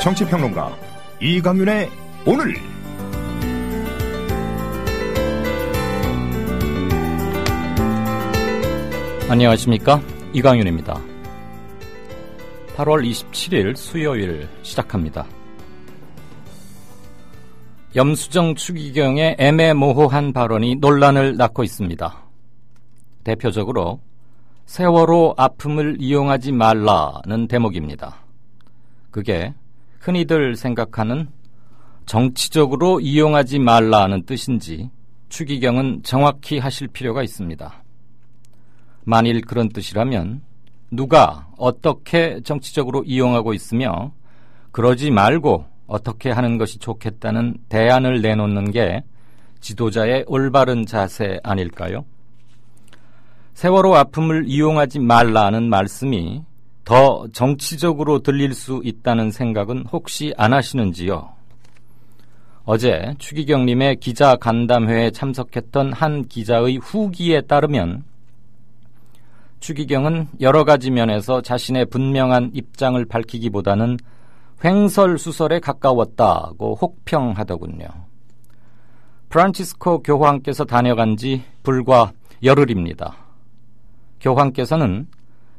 정치평론가 이강윤의 오늘. 안녕하십니까, 이강윤입니다. 8월 27일 수요일 시작합니다. 염수정 추기경의 애매모호한 발언이 논란을 낳고 있습니다. 대표적으로 세월호 아픔을 이용하지 말라는 대목입니다. 그게 흔히들 생각하는 정치적으로 이용하지 말라는 뜻인지 추기경은 정확히 하실 필요가 있습니다. 만일 그런 뜻이라면 누가 어떻게 정치적으로 이용하고 있으며 그러지 말고 어떻게 하는 것이 좋겠다는 대안을 내놓는 게 지도자의 올바른 자세 아닐까요? 세월호 아픔을 이용하지 말라는 말씀이 더 정치적으로 들릴 수 있다는 생각은 혹시 안 하시는지요? 어제 추기경님의 기자 간담회에 참석했던 한 기자의 후기에 따르면 추기경은 여러 가지 면에서 자신의 분명한 입장을 밝히기보다는 횡설수설에 가까웠다고 혹평하더군요. 프란치스코 교황께서 다녀간 지 불과 열흘입니다. 교황께서는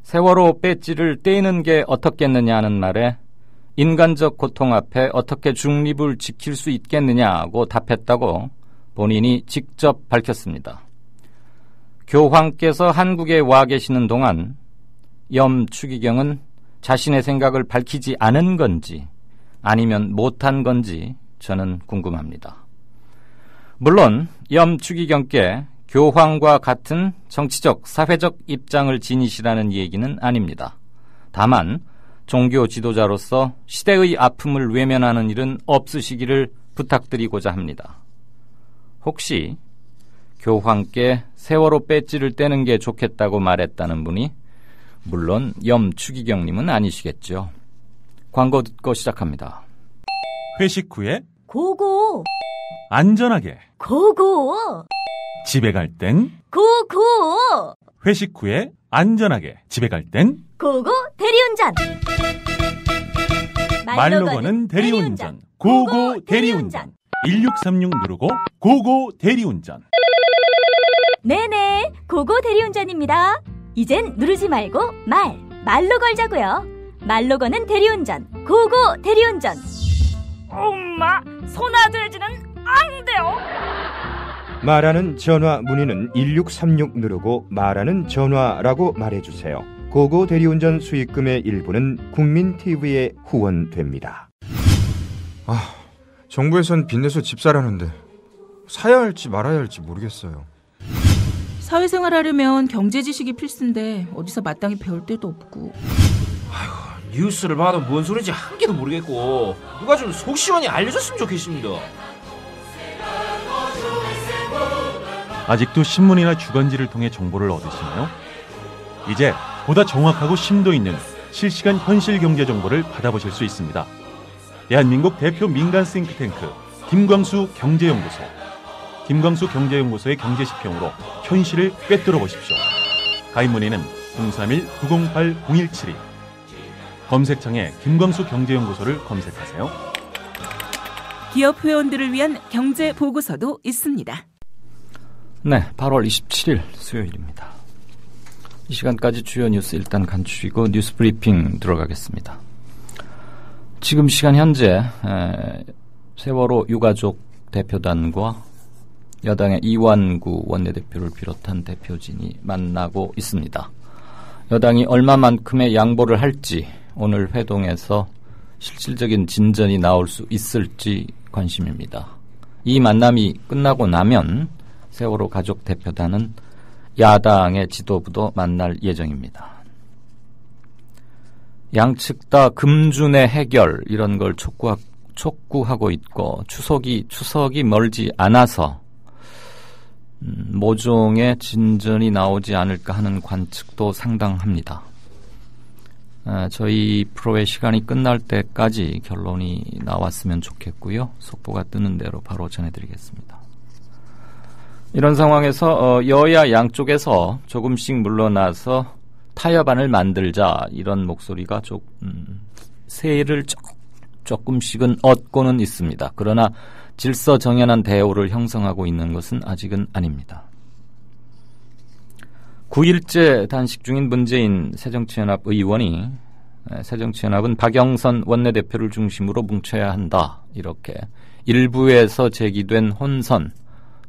세월호 배지를 떼는 게 어떻겠느냐는 말에 인간적 고통 앞에 어떻게 중립을 지킬 수 있겠느냐고 답했다고 본인이 직접 밝혔습니다. 교황께서 한국에 와 계시는 동안 염 추기경은 자신의 생각을 밝히지 않은 건지 아니면 못한 건지 저는 궁금합니다. 물론 염 추기경께 교황과 같은 정치적, 사회적 입장을 지니시라는 얘기는 아닙니다. 다만 종교 지도자로서 시대의 아픔을 외면하는 일은 없으시기를 부탁드리고자 합니다. 혹시 교황께 세월호 배지를 떼는 게 좋겠다고 말했다는 분이 물론 염 추기경님은 아니시겠죠. 광고 듣고 시작합니다. 회식 후에 고고, 안전하게 고고, 집에 갈 땐 고고, 회식 후에 안전하게 집에 갈 땐 고고 대리운전. 말로 거는 대리운전, 고고 대리운전. 1636 누르고 고고 대리운전. 네네, 고고 대리운전입니다. 이젠 누르지 말고 말로 걸자고요. 말로 거는 대리운전, 고고 대리운전. 엄마, 소나돼지는 안 돼요. 말하는 전화 문의는 1636 누르고 말하는 전화라고 말해주세요. 고고 대리운전 수익금의 일부는 국민TV에 후원됩니다. 정부에선 빚내서 집 사라는데 사야 할지 말아야 할지 모르겠어요. 사회생활 하려면 경제 지식이 필수인데 어디서 마땅히 배울 데도 없고. 뉴스를 봐도 뭔 소리인지 한 개도 모르겠고 누가 좀 속 시원히 알려줬으면 좋겠습니다. 아직도 신문이나 주간지를 통해 정보를 얻으시나요? 이제 보다 정확하고 심도 있는 실시간 현실 경제 정보를 받아보실 수 있습니다. 대한민국 대표 민간 싱크탱크 김광수 경제연구소. 김광수 경제연구소의 경제시평으로 현실을 꿰뚫어 보십시오. 가입 문의는 031-908-0172. 검색창에 김광수 경제연구소를 검색하세요. 기업 회원들을 위한 경제 보고서도 있습니다. 네, 8월 27일 수요일입니다. 이 시간까지 주요 뉴스 일단 간추리고 뉴스 브리핑 들어가겠습니다. 지금 시간 현재 세월호 유가족 대표단과 여당의 이완구 원내대표를 비롯한 대표진이 만나고 있습니다. 여당이 얼마만큼의 양보를 할지 오늘 회동에서 실질적인 진전이 나올 수 있을지 관심입니다. 이 만남이 끝나고 나면 세월호 가족 대표단은 야당의 지도부도 만날 예정입니다. 양측 다 금준의 해결 이런 걸 촉구하고 있고 추석이 멀지 않아서 모종의 진전이 나오지 않을까 하는 관측도 상당합니다. 저희 프로의 시간이 끝날 때까지 결론이 나왔으면 좋겠고요. 속보가 뜨는 대로 바로 전해드리겠습니다. 이런 상황에서 여야 양쪽에서 조금씩 물러나서 타협안을 만들자 이런 목소리가 새해를 조금씩은 얻고는 있습니다. 그러나 질서정연한 대우를 형성하고 있는 것은 아직은 아닙니다. 9일째 단식 중인 문재인 새정치연합 의원이 새정치연합은 박영선 원내대표를 중심으로 뭉쳐야 한다. 이렇게 일부에서 제기된 혼선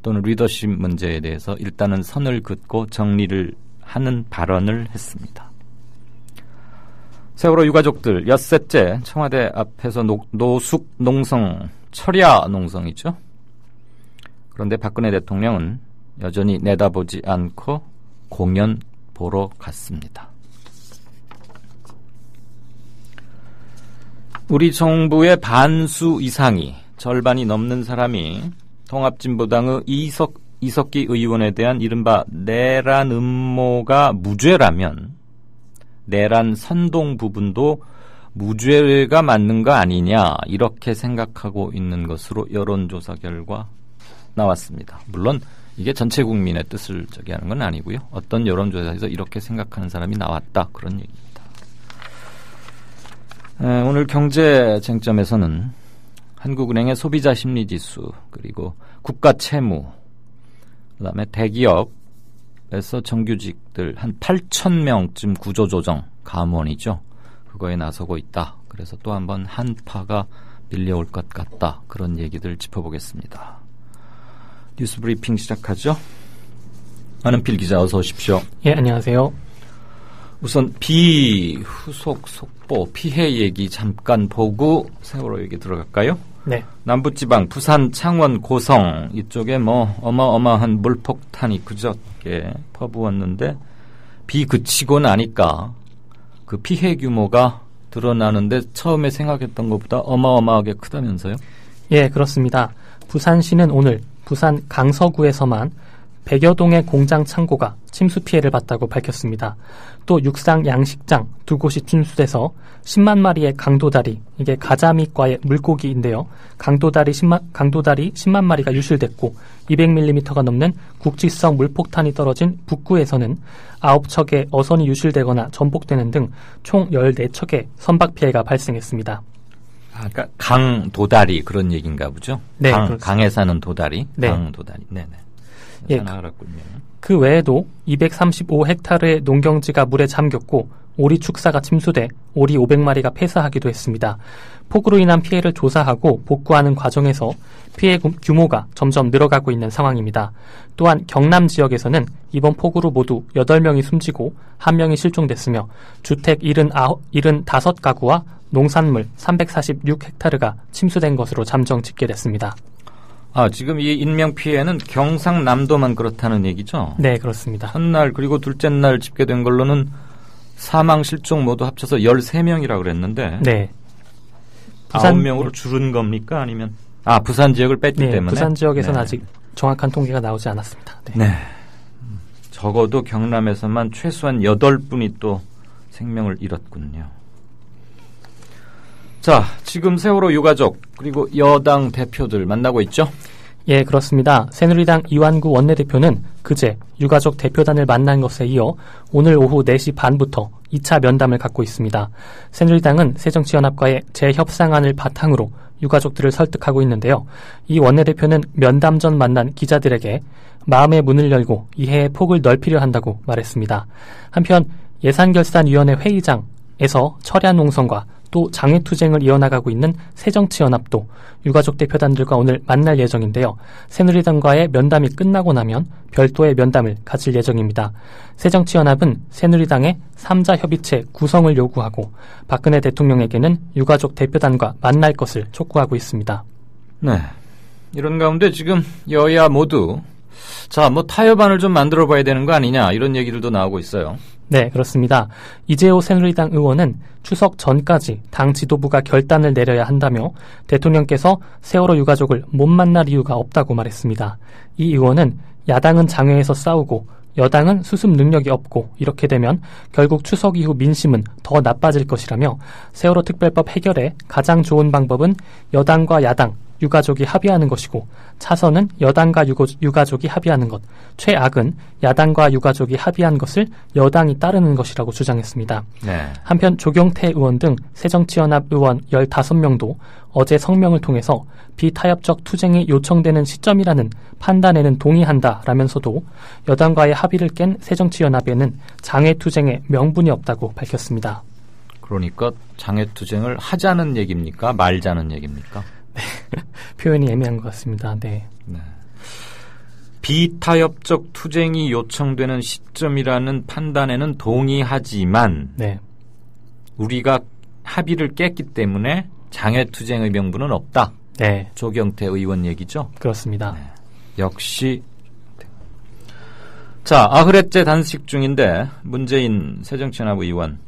또는 리더십 문제에 대해서 일단은 선을 긋고 정리를 하는 발언을 했습니다. 세월호 유가족들 엿새째 청와대 앞에서 노숙 농성, 철야 농성이죠. 그런데 박근혜 대통령은 여전히 내다보지 않고 공연 보러 갔습니다. 우리 정부의 반수 이상이, 절반이 넘는 사람이 통합진보당의 이석기 의원에 대한 이른바 내란 음모가 무죄라면 내란 선동 부분도 무죄가 맞는 거 아니냐, 이렇게 생각하고 있는 것으로 여론조사 결과 나왔습니다. 물론 이게 전체 국민의 뜻을 하는 건 아니고요. 어떤 여론조사에서 이렇게 생각하는 사람이 나왔다, 그런 얘기입니다. 오늘 경제 쟁점에서는 한국은행의 소비자 심리지수, 그리고 국가 채무, 그다음에 대기업에서 정규직들 한 8,000명쯤 구조조정, 감원이죠. 그거에 나서고 있다. 그래서 또 한번 한파가 밀려올 것 같다. 그런 얘기들 짚어보겠습니다. 뉴스 브리핑 시작하죠. 안은필 기자, 어서 오십시오. 예, 안녕하세요. 우선 비 후속 속보, 피해 얘기 잠깐 보고 세월호 얘기 들어갈까요? 네. 남부지방 부산, 창원, 고성 이쪽에 어마어마한 물폭탄이 그저께 퍼부었는데 비 그치고 나니까 그 피해 규모가 드러나는데 처음에 생각했던 것보다 어마어마하게 크다면서요? 예, 그렇습니다. 부산시는 오늘 부산 강서구에서만 100여 동의 공장 창고가 침수 피해를 봤다고 밝혔습니다. 또 육상 양식장 2곳이 침수돼서 10만 마리의 강도다리, 이게 가자미과의 물고기인데요. 강도다리 10만 마리가 유실됐고 200mm가 넘는 국지성 물폭탄이 떨어진 북구에서는 9척의 어선이 유실되거나 전복되는 등 총 14척의 선박 피해가 발생했습니다. 그러니까 강도다리 그런 얘기인가 보죠? 네, 강에 사는 도다리, 네. 강도다리. 네네. 예, 알았군요. 그 외에도 235헥타르의 농경지가 물에 잠겼고 오리 축사가 침수돼 오리 500마리가 폐사하기도 했습니다. 폭우로 인한 피해를 조사하고 복구하는 과정에서 피해 규모가 점점 늘어가고 있는 상황입니다. 또한 경남 지역에서는 이번 폭우로 모두 8명이 숨지고 1명이 실종됐으며 주택 75가구와 농산물 346헥타르가 침수된 것으로 잠정 집계됐습니다. 지금 이 인명피해는 경상남도만 그렇다는 얘기죠? 네, 그렇습니다. 첫날 그리고 둘째 날 집계된 걸로는 사망, 실종 모두 합쳐서 13명이라고 그랬는데 네. 9명으로 줄은 겁니까? 아니면 부산 지역을 뺐기 때문에? 부산 지역에서는 아직 정확한 통계가 나오지 않았습니다. 네. 적어도 경남에서만 최소한 8분이 또 생명을 잃었군요. 자, 지금 세월호 유가족 그리고 여당 대표들 만나고 있죠? 예, 그렇습니다. 새누리당 이완구 원내대표는 그제 유가족 대표단을 만난 것에 이어 오늘 오후 4시 반부터 2차 면담을 갖고 있습니다. 새누리당은 새정치연합과의 재협상안을 바탕으로 유가족들을 설득하고 있는데요. 이 원내대표는 면담 전 만난 기자들에게 마음의 문을 열고 이해의 폭을 넓히려 한다고 말했습니다. 한편 예산결산위원회 회의장에서 철야 농성과 또 장외투쟁을 이어나가고 있는 새정치연합도 유가족 대표단들과 오늘 만날 예정인데요. 새누리당과의 면담이 끝나고 나면 별도의 면담을 가질 예정입니다. 새정치연합은 새누리당의 3자 협의체 구성을 요구하고 박근혜 대통령에게는 유가족 대표단과 만날 것을 촉구하고 있습니다. 네, 이런 가운데 지금 여야 모두 타협안을 좀 만들어 봐야 되는 거 아니냐, 이런 얘기들도 나오고 있어요. 네, 그렇습니다. 이재호 새누리당 의원은 추석 전까지 당 지도부가 결단을 내려야 한다며 대통령께서 세월호 유가족을 못 만날 이유가 없다고 말했습니다. 이 의원은 야당은 장외에서 싸우고 여당은 수습 능력이 없고 이렇게 되면 결국 추석 이후 민심은 더 나빠질 것이라며 세월호 특별법 해결에 가장 좋은 방법은 여당과 야당, 유가족이 합의하는 것이고 차선은 여당과 유가족이 합의하는 것, 최악은 야당과 유가족이 합의한 것을 여당이 따르는 것이라고 주장했습니다. 네. 한편 조경태 의원 등 새정치연합 의원 15명도 어제 성명을 통해서 비타협적 투쟁이 요청되는 시점이라는 판단에는 동의한다라면서도 여당과의 합의를 깬 새정치연합에는 장외투쟁의 명분이 없다고 밝혔습니다. 그러니까 장외투쟁을 하자는 얘기입니까? 말자는 얘기입니까? 네. 표현이 애매한 것 같습니다. 네. 네. 비타협적 투쟁이 요청되는 시점이라는 판단에는 동의하지만 네. 우리가 합의를 깼기 때문에 장외투쟁의 명분은 없다. 네. 조경태 의원 얘기죠? 그렇습니다. 네. 역시 자, 아흐렛째 단식 중인데 문재인 새정치연합 의원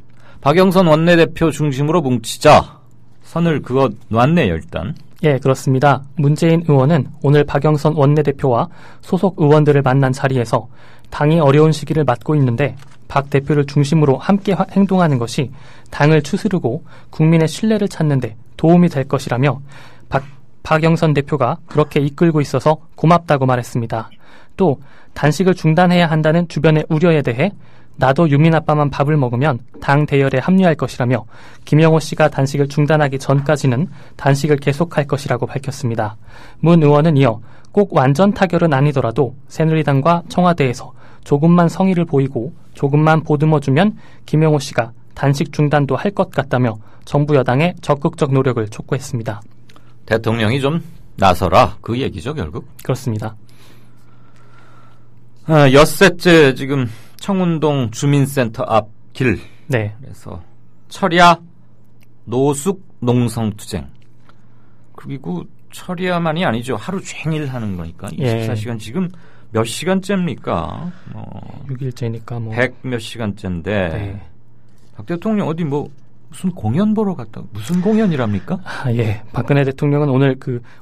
박영선 원내대표 중심으로 뭉치자 선을 그어 놨네요. 일단. 예, 그렇습니다. 문재인 의원은 오늘 박영선 원내대표와 소속 의원들을 만난 자리에서 당이 어려운 시기를 맞고 있는데 박 대표를 중심으로 함께 행동하는 것이 당을 추스르고 국민의 신뢰를 찾는 데 도움이 될 것이라며 박영선 대표가 그렇게 이끌고 있어서 고맙다고 말했습니다. 또 단식을 중단해야 한다는 주변의 우려에 대해 나도 유민 아빠만 밥을 먹으면 당 대열에 합류할 것이라며 김영호 씨가 단식을 중단하기 전까지는 단식을 계속할 것이라고 밝혔습니다. 문 의원은 이어 꼭 완전 타결은 아니더라도 새누리당과 청와대에서 조금만 성의를 보이고 조금만 보듬어주면 김영호 씨가 단식 중단도 할 것 같다며 정부 여당의 적극적 노력을 촉구했습니다. 대통령이 좀 나서라 그 얘기죠 결국? 그렇습니다. 엿새째 지금 청운동 주민센터 앞 길. 네. 그래서 철야 노숙 농성투쟁. 그리고 철야만이 아니죠. 하루 종일 하는 거니까 24시간 예. 지금 몇 시간째입니까? 6일째니까 100 몇 시간째인데 네. 박 대통령 어디 무슨 공연 보러 갔다 무슨 공연이랍니까? 예. 박근혜 대통령은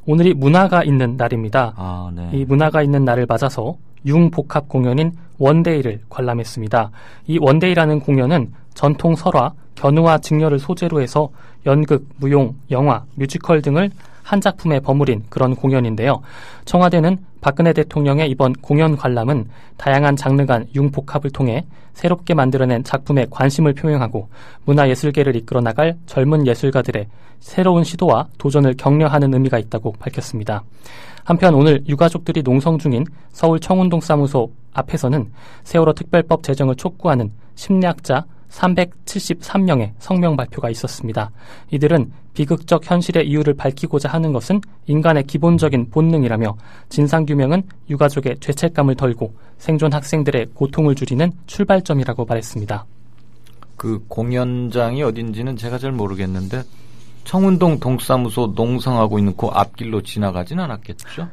오늘이 문화가 있는 날입니다. 아, 네. 이 문화가 있는 날을 맞아서 융복합 공연인 원데이를 관람했습니다. 이 원데이라는 공연은 전통 설화, 견우와 직녀를 소재로 해서 연극, 무용, 영화, 뮤지컬 등을 한 작품에 버무린 그런 공연인데요. 청와대는 박근혜 대통령의 이번 공연 관람은 다양한 장르 간 융복합을 통해 새롭게 만들어낸 작품에 관심을 표명하고 문화예술계를 이끌어 나갈 젊은 예술가들의 새로운 시도와 도전을 격려하는 의미가 있다고 밝혔습니다. 한편 오늘 유가족들이 농성 중인 서울 청운동 사무소 앞에서는 세월호 특별법 제정을 촉구하는 심리학자 373명의 성명 발표가 있었습니다. 이들은 비극적 현실의 이유를 밝히고자 하는 것은 인간의 기본적인 본능이라며 진상규명은 유가족의 죄책감을 덜고 생존 학생들의 고통을 줄이는 출발점이라고 말했습니다. 그 공연장이 어딘지는 제가 잘 모르겠는데 청운동 동사무소 농성하고 있는 그 앞길로 지나가진 않았겠죠?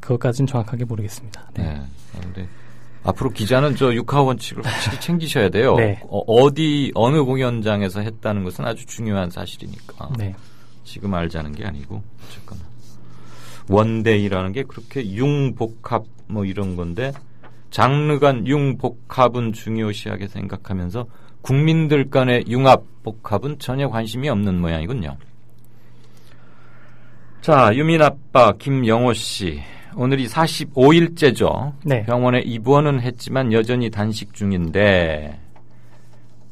그것까지는 정확하게 모르겠습니다. 네. 그런데 앞으로 기자는 저 육하 원칙을 확실히 챙기셔야 돼요. 네. 어느 공연장에서 했다는 것은 아주 중요한 사실이니까. 네. 지금 알자는 게 아니고 어쨌거나 원데이라는 게 그렇게 융복합 이런 건데 장르 간 융복합은 중요시하게 생각하면서 국민들 간의 융합복합은 전혀 관심이 없는 모양이군요. 자, 유민 아빠 김영호 씨. 오늘이 45일째죠. 네. 병원에 입원은 했지만 여전히 단식 중인데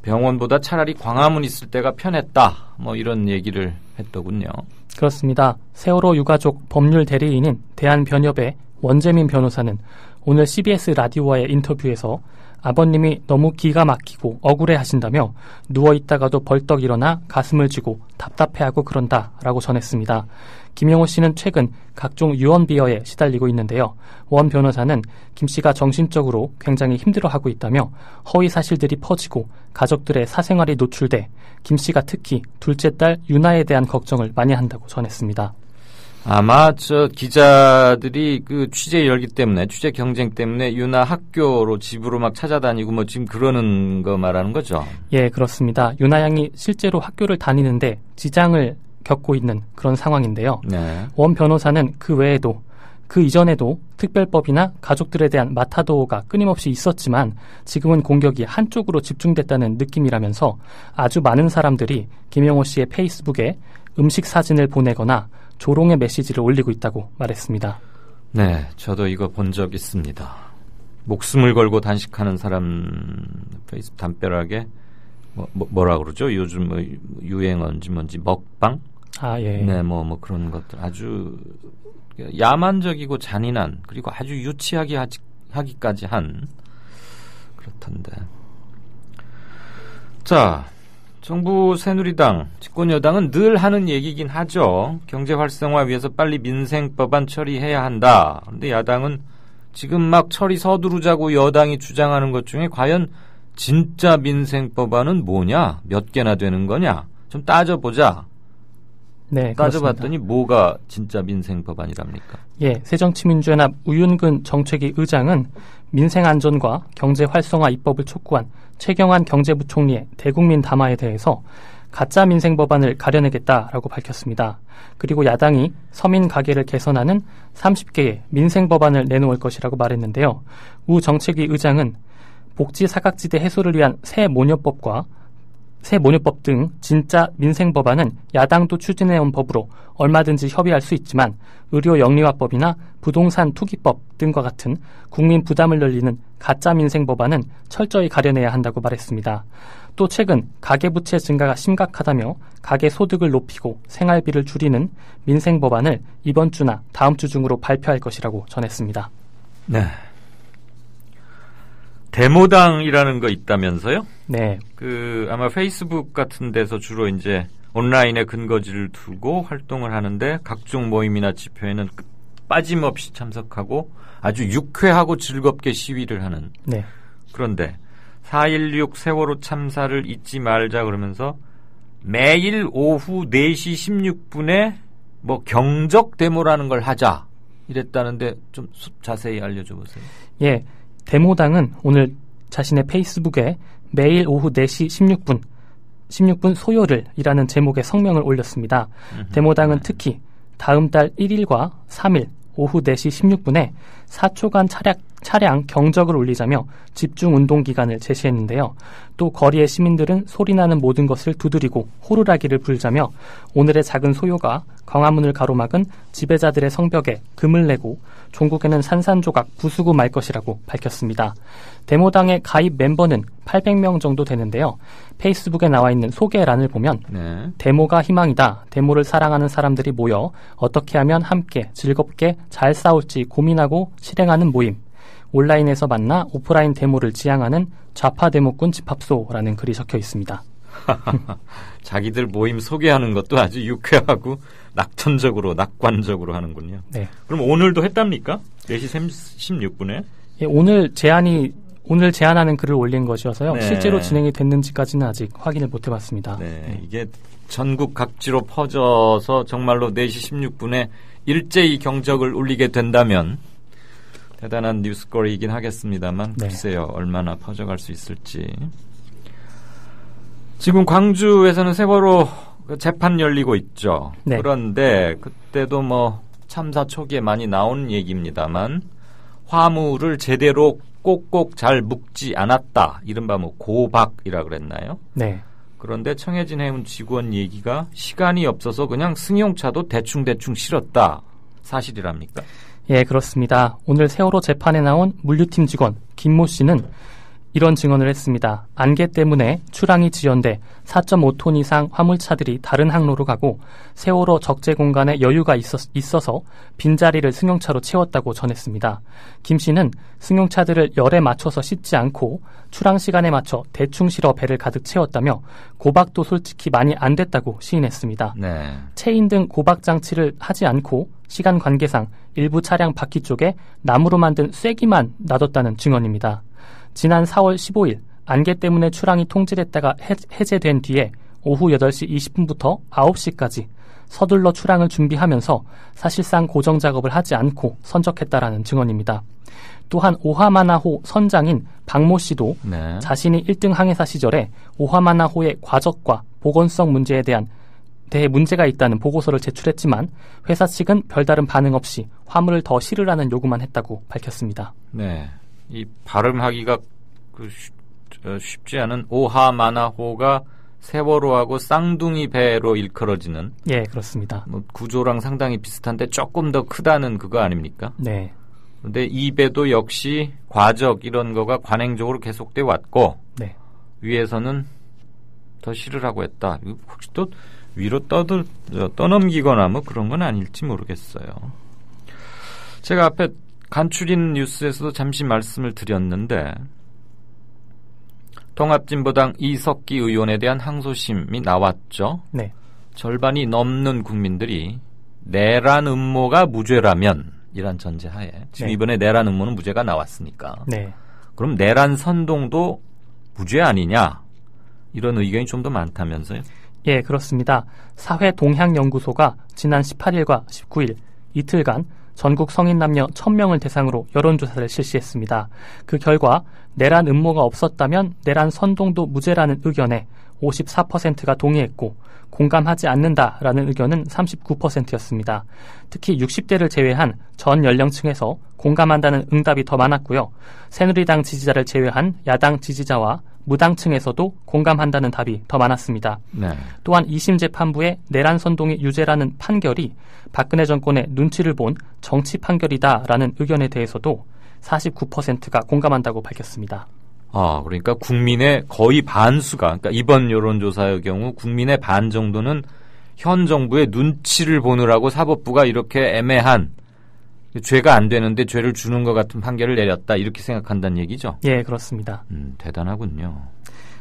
병원보다 차라리 광화문 있을 때가 편했다. 이런 얘기를 했더군요. 그렇습니다. 세월호 유가족 법률 대리인인 대한변협의 원재민 변호사는 오늘 CBS 라디오와의 인터뷰에서 아버님이 너무 기가 막히고 억울해 하신다며 누워있다가도 벌떡 일어나 가슴을 쥐고 답답해하고 그런다라고 전했습니다. 김영호 씨는 최근 각종 유언비어에 시달리고 있는데요. 원 변호사는 김 씨가 정신적으로 굉장히 힘들어하고 있다며 허위 사실들이 퍼지고 가족들의 사생활이 노출돼 김 씨가 특히 둘째 딸 유나에 대한 걱정을 많이 한다고 전했습니다. 아마 기자들이 그 취재 열기 때문에 취재 경쟁 때문에 유나 학교로 집으로 막 찾아다니고 지금 그러는 거 말하는 거죠? 예, 그렇습니다. 유나 양이 실제로 학교를 다니는데 지장을 겪고 있는 그런 상황인데요. 네. 원 변호사는 그 외에도 그 이전에도 특별법이나 가족들에 대한 마타도가 끊임없이 있었지만 지금은 공격이 한쪽으로 집중됐다는 느낌이라면서 아주 많은 사람들이 김영호 씨의 페이스북에 음식 사진을 보내거나 조롱의 메시지를 올리고 있다고 말했습니다. 네, 저도 이거 본 적 있습니다. 목숨을 걸고 단식하는 사람 페이스북 담벼락에 뭐라 그러죠? 요즘 뭐 유행어인지 뭔지 먹방? 예. 네, 뭐 그런 것들 아주 야만적이고 잔인한 그리고 아주 유치하게 하기까지 한 그렇던데. 자, 정부 새누리당 집권여당은 늘 하는 얘기긴 하죠. 경제 활성화 위해서 빨리 민생 법안 처리해야 한다. 그런데 야당은 지금 막 처리 서두르자고 여당이 주장하는 것 중에 과연 진짜 민생 법안은 뭐냐? 몇 개나 되는 거냐? 좀 따져보자. 네, 따져봤더니 뭐가 진짜 민생 법안이랍니까? 예, 새정치민주연합 우윤근 정책위 의장은 민생 안전과 경제 활성화 입법을 촉구한 최경환 경제부총리의 대국민 담화에 대해서 가짜 민생 법안을 가려내겠다라고 밝혔습니다. 그리고 야당이 서민 가계를 개선하는 30개의 민생 법안을 내놓을 것이라고 말했는데요. 우 정책위 의장은 복지 사각지대 해소를 위한 새 모녀법 등 진짜 민생 법안은 야당도 추진해온 법으로 얼마든지 협의할 수 있지만 의료 영리화법이나 부동산 투기법 등과 같은 국민 부담을 늘리는 가짜 민생 법안은 철저히 가려내야 한다고 말했습니다. 또 최근 가계부채 증가가 심각하다며 가계 소득을 높이고 생활비를 줄이는 민생 법안을 이번 주나 다음 주 중으로 발표할 것이라고 전했습니다. 네. 데모당이라는 거 있다면서요? 네. 아마 페이스북 같은 데서 주로 이제 온라인에 근거지를 두고 활동을 하는데 각종 모임이나 집회에는 빠짐없이 참석하고 아주 유쾌하고 즐겁게 시위를 하는. 네. 그런데 4.16 세월호 참사를 잊지 말자 그러면서 매일 오후 4시 16분에 뭐 경적 데모라는 걸 하자 이랬다는데 좀 자세히 알려줘 보세요. 예. 데모당은 오늘 자신의 페이스북에 매일 오후 4시 16분 소요를이라는 제목의 성명을 올렸습니다. 데모당은 특히 다음 달 1일과 3일 오후 4시 16분에 4초간 차량 경적을 울리자며 집중 운동 기간을 제시했는데요. 또 거리의 시민들은 소리나는 모든 것을 두드리고 호루라기를 불자며 오늘의 작은 소요가 광화문을 가로막은 지배자들의 성벽에 금을 내고 종국에는 산산조각 부수고 말 것이라고 밝혔습니다. 데모당의 가입 멤버는 800명 정도 되는데요. 페이스북에 나와 있는 소개란을 보면 데모가 희망이다. 데모를 사랑하는 사람들이 모여 어떻게 하면 함께 즐겁게 잘 싸울지 고민하고 실행하는 모임. 온라인에서 만나 오프라인 데모를 지향하는 좌파 데모꾼 집합소라는 글이 적혀 있습니다. 자기들 모임 소개하는 것도 아주 유쾌하고 낙천적으로 하는군요. 네. 그럼 오늘도 했답니까? 4시 16분에? 예, 오늘 제안하는 글을 올린 것이어서요. 네. 실제로 진행이 됐는지까지는 아직 확인을 못 해봤습니다. 네. 이게 전국 각지로 퍼져서 정말로 4시 16분에 일제히 경적을 울리게 된다면 대단한 뉴스거리이긴 하겠습니다만 글쎄요. 얼마나 퍼져갈 수 있을지. 지금 광주에서는 세월호 재판 열리고 있죠. 네. 그런데 그때도 뭐 참사 초기에 많이 나온 얘기입니다만 화물을 제대로 꼭꼭 잘 묶지 않았다. 이른바 뭐 고박이라 그랬나요? 네. 그런데 청해진 해운 직원 얘기가 시간이 없어서 그냥 승용차도 대충 실었다. 사실이랍니까? 예, 그렇습니다. 오늘 세월호 재판에 나온 물류팀 직원 김모 씨는 이런 증언을 했습니다. 안개 때문에 출항이 지연돼 4.5톤 이상 화물차들이 다른 항로로 가고 세월호 적재 공간에 여유가 있어서 빈자리를 승용차로 채웠다고 전했습니다. 김 씨는 승용차들을 열에 맞춰서 싣지 않고 출항 시간에 맞춰 대충 실어 배를 가득 채웠다며 고박도 솔직히 많이 안 됐다고 시인했습니다. 네. 체인 등 고박 장치를 하지 않고 시간 관계상 일부 차량 바퀴 쪽에 나무로 만든 쐐기만 놔뒀다는 증언입니다. 지난 4월 15일 안개 때문에 출항이 통제됐다가 해제된 뒤에 오후 8시 20분부터 9시까지 서둘러 출항을 준비하면서 사실상 고정 작업을 하지 않고 선적했다라는 증언입니다. 또한 오하마나호 선장인 박모 씨도 자신이 1등 항해사 시절에 오하마나호의 과적과 보건성 문제에 대해 문제가 있다는 보고서를 제출했지만 회사 측은 별다른 반응 없이 화물을 더 실으라는 요구만 했다고 밝혔습니다. 네. 이 발음하기가 쉽지 않은 오하마나호가 세월호하고 쌍둥이 배로 일컬어지는 예, 그렇습니다. 뭐 구조랑 상당히 비슷한데 조금 더 크다는 그거 아닙니까? 네. 근데 이 배도 역시 과적 이런 거가 관행적으로 계속돼 왔고 네. 위에서는 더 실으라고 했다. 혹시 또 위로 떠넘기거나 뭐 그런 건 아닐지 모르겠어요. 제가 앞에 간추린 뉴스에서도 잠시 말씀을 드렸는데 통합진보당 이석기 의원에 대한 항소심이 나왔죠. 네. 절반이 넘는 국민들이 내란 음모가 무죄라면 이란 전제하에 지금 네. 이번에 내란 음모는 무죄가 나왔으니까 네. 그럼 내란 선동도 무죄 아니냐 이런 의견이 좀 더 많다면서요? 예, 그렇습니다. 사회동향연구소가 지난 18일과 19일 이틀간 전국 성인 남녀 1000명을 대상으로 여론조사를 실시했습니다. 그 결과 내란 음모가 없었다면 내란 선동도 무죄라는 의견에 54%가 동의했고 공감하지 않는다라는 의견은 39%였습니다. 특히 60대를 제외한 전 연령층에서 공감한다는 응답이 더 많았고요. 새누리당 지지자를 제외한 야당 지지자와 무당층에서도 공감한다는 답이 더 많았습니다. 네. 또한 2심 재판부의 내란 선동이 유죄라는 판결이 박근혜 정권의 눈치를 본 정치 판결이다라는 의견에 대해서도 49%가 공감한다고 밝혔습니다. 아, 그러니까 국민의 거의 반수가, 그러니까 이번 여론조사의 경우 국민의 반 정도는 현 정부의 눈치를 보느라고 사법부가 이렇게 애매한 죄가 안 되는데 죄를 주는 것 같은 판결을 내렸다 이렇게 생각한다는 얘기죠? 예, 그렇습니다. 대단하군요.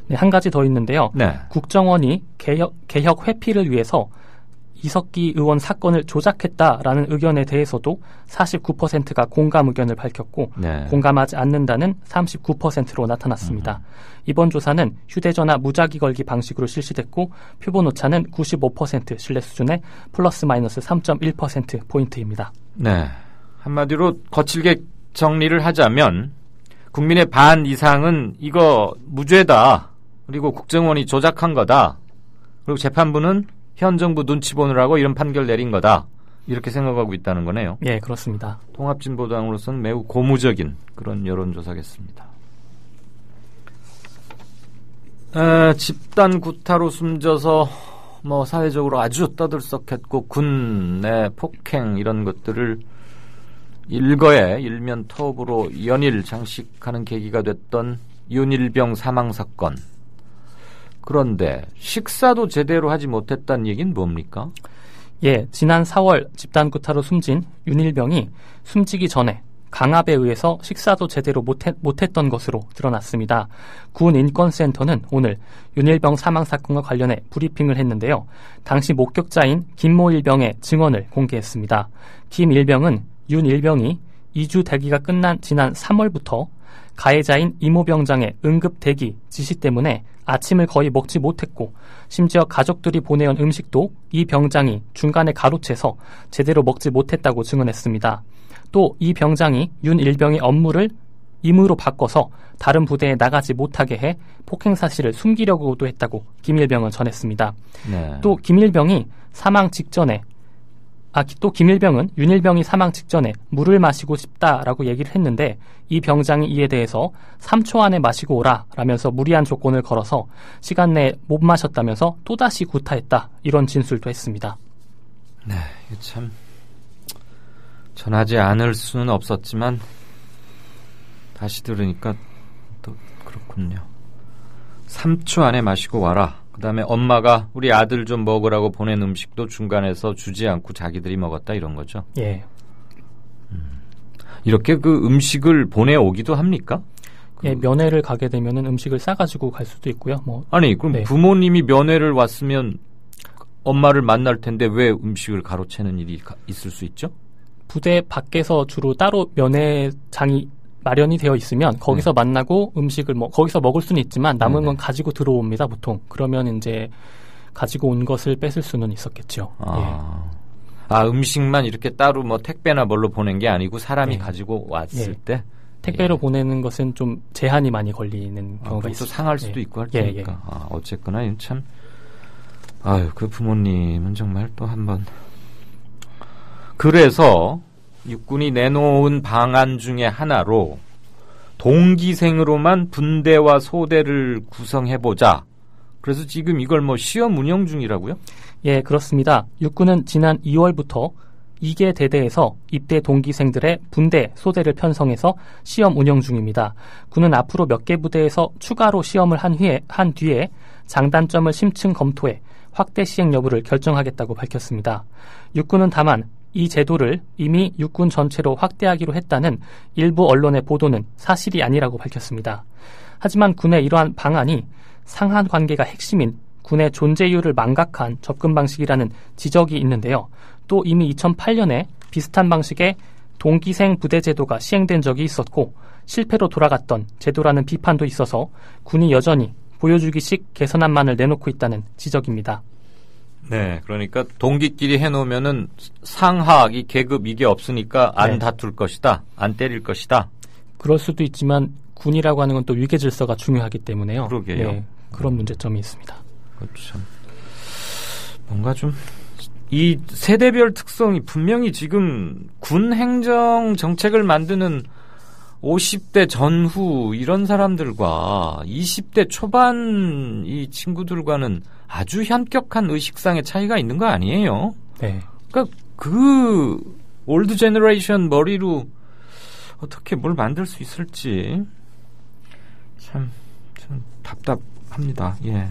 네, 한 가지 더 있는데요. 네. 국정원이 개혁 회피를 위해서 이석기 의원 사건을 조작했다라는 의견에 대해서도 49%가 공감 의견을 밝혔고 네. 공감하지 않는다는 39%로 나타났습니다. 이번 조사는 휴대전화 무작위 걸기 방식으로 실시됐고 표본 오차는 95% 신뢰 수준의 플러스 마이너스 3.1%포인트입니다. 네. 한마디로 거칠게 정리를 하자면 국민의 반 이상은 이거 무죄다. 그리고 국정원이 조작한 거다. 그리고 재판부는 현 정부 눈치 보느라고 이런 판결 내린 거다. 이렇게 생각하고 있다는 거네요. 예, 그렇습니다. 통합진보당으로서는 매우 고무적인 그런 여론조사겠습니다. 집단 구타로 숨져서 뭐 사회적으로 아주 떠들썩했고 군내 폭행 이런 것들을 일거에 일면 터업으로 연일 장식하는 계기가 됐던 윤일병 사망 사건. 그런데 식사도 제대로 하지 못했다는 얘기는 뭡니까? 예, 지난 4월 집단 구타로 숨진 윤일병이 숨지기 전에 강압에 의해서 식사도 제대로 못했던 것으로 드러났습니다. 군인권센터는 오늘 윤일병 사망 사건과 관련해 브리핑을 했는데요. 당시 목격자인 김모일병의 증언을 공개했습니다. 김일병은 윤일병이 2주 대기가 끝난 지난 3월부터 가해자인 이모병장의 응급 대기 지시 때문에 아침을 거의 먹지 못했고 심지어 가족들이 보내온 음식도 이 병장이 중간에 가로채서 제대로 먹지 못했다고 증언했습니다. 또 이 병장이 윤일병의 업무를 임의로 바꿔서 다른 부대에 나가지 못하게 해 폭행 사실을 숨기려고도 했다고 김일병은 전했습니다. 네. 또 김일병은 윤일병이 사망 직전에 물을 마시고 싶다라고 얘기를 했는데 이 병장이 이에 대해서 3초 안에 마시고 오라 라면서 무리한 조건을 걸어서 시간 내에 못 마셨다면서 또다시 구타했다 이런 진술도 했습니다. 네, 이게 참 전하지 않을 수는 없었지만 다시 들으니까 또 그렇군요. 3초 안에 마시고 와라. 그 다음에 엄마가 우리 아들 좀 먹으라고 보낸 음식도 중간에서 주지 않고 자기들이 먹었다 이런 거죠. 예. 이렇게 그 음식을 보내오기도 합니까? 예, 면회를 가게 되면은 음식을 싸가지고 갈 수도 있고요. 아니, 그럼 네. 부모님이 면회를 왔으면 엄마를 만날 텐데 왜 음식을 가로채는 일이 있을 수 있죠? 부대 밖에서 주로 따로 면회장이 마련이 되어 있으면 거기서 만나고 음식을 거기서 먹을 수는 있지만 남은 건 가지고 들어옵니다, 보통. 그러면 이제 가지고 온 것을 뺏을 수는 있었겠죠. 음식만 이렇게 따로 택배나 뭘로 보낸 게 아니고 사람이 네. 가지고 왔을 때 택배로 보내는 것은 좀 제한이 많이 걸리는 경우가 있어요. 또 상할 수도 있고 할 테니까. 어쨌거나 참 그 부모님은 정말 또 한번. 그래서 육군이 내놓은 방안 중에 하나로 동기생으로만 분대와 소대를 구성해보자. 그래서 지금 이걸 뭐 시험 운영 중이라고요? 예, 그렇습니다. 육군은 지난 2월부터 2개 대대에서 입대 동기생들의 분대, 소대를 편성해서 시험 운영 중입니다. 군은 앞으로 몇 개 부대에서 추가로 시험을 한 뒤에 장단점을 심층 검토해 확대 시행 여부를 결정하겠다고 밝혔습니다. 육군은 다만 이 제도를 이미 육군 전체로 확대하기로 했다는 일부 언론의 보도는 사실이 아니라고 밝혔습니다. 하지만 군의 이러한 방안이 상한 관계가 핵심인 군의 존재 이유를 망각한 접근 방식이라는 지적이 있는데요. 또 이미 2008년에 비슷한 방식의 동기생 부대 제도가 시행된 적이 있었고 실패로 돌아갔던 제도라는 비판도 있어서 군이 여전히 보여주기식 개선안만을 내놓고 있다는 지적입니다. 네, 그러니까 동기끼리 해놓으면은 상하, 이 계급 이게 없으니까 안 네. 다툴 것이다, 안 때릴 것이다. 그럴 수도 있지만 군이라고 하는 건 또 위계 질서가 중요하기 때문에요. 그러게요. 네, 그런 문제점이 있습니다. 그렇죠. 뭔가 좀 이 세대별 특성이 분명히 지금 군 행정 정책을 만드는 50대 전후 이런 사람들과 20대 초반 이 친구들과는 아주 현격한 의식상의 차이가 있는 거 아니에요? 네. 그러니까 그 올드 제너레이션 머리로 어떻게 뭘 만들 수 있을지 참 답답합니다. 예.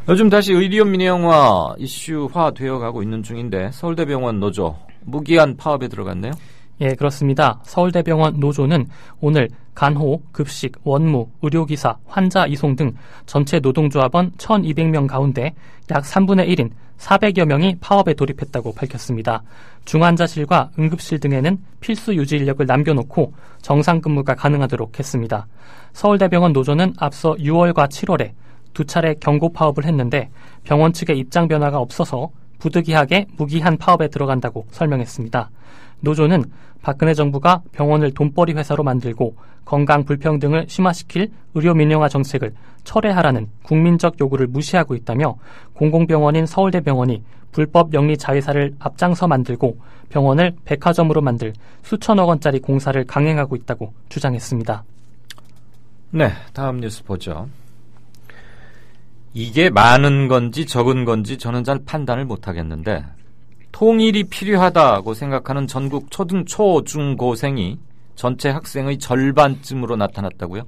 요즘 다시 의료용 민영화 이슈화 되어가고 있는 중인데 서울대병원 노조 무기한 파업에 들어갔네요. 예, 그렇습니다. 서울대병원 노조는 오늘 간호, 급식, 원무, 의료기사, 환자 이송 등 전체 노동조합원 1,200명 가운데 약 3분의 1인 400여 명이 파업에 돌입했다고 밝혔습니다. 중환자실과 응급실 등에는 필수 유지 인력을 남겨놓고 정상 근무가 가능하도록 했습니다. 서울대병원 노조는 앞서 6월과 7월에 2차례 경고 파업을 했는데 병원 측의 입장 변화가 없어서 부득이하게 무기한 파업에 들어간다고 설명했습니다. 노조는 박근혜 정부가 병원을 돈벌이 회사로 만들고 건강 불평등을 심화시킬 의료 민영화 정책을 철회하라는 국민적 요구를 무시하고 있다며 공공병원인 서울대병원이 불법 영리 자회사를 앞장서 만들고 병원을 백화점으로 만들 수천억 원짜리 공사를 강행하고 있다고 주장했습니다. 네, 다음 뉴스 보죠. 이게 많은 건지 적은 건지 저는 잘 판단을 못하겠는데 통일이 필요하다고 생각하는 전국 초중고생이 전체 학생의 절반쯤으로 나타났다고요?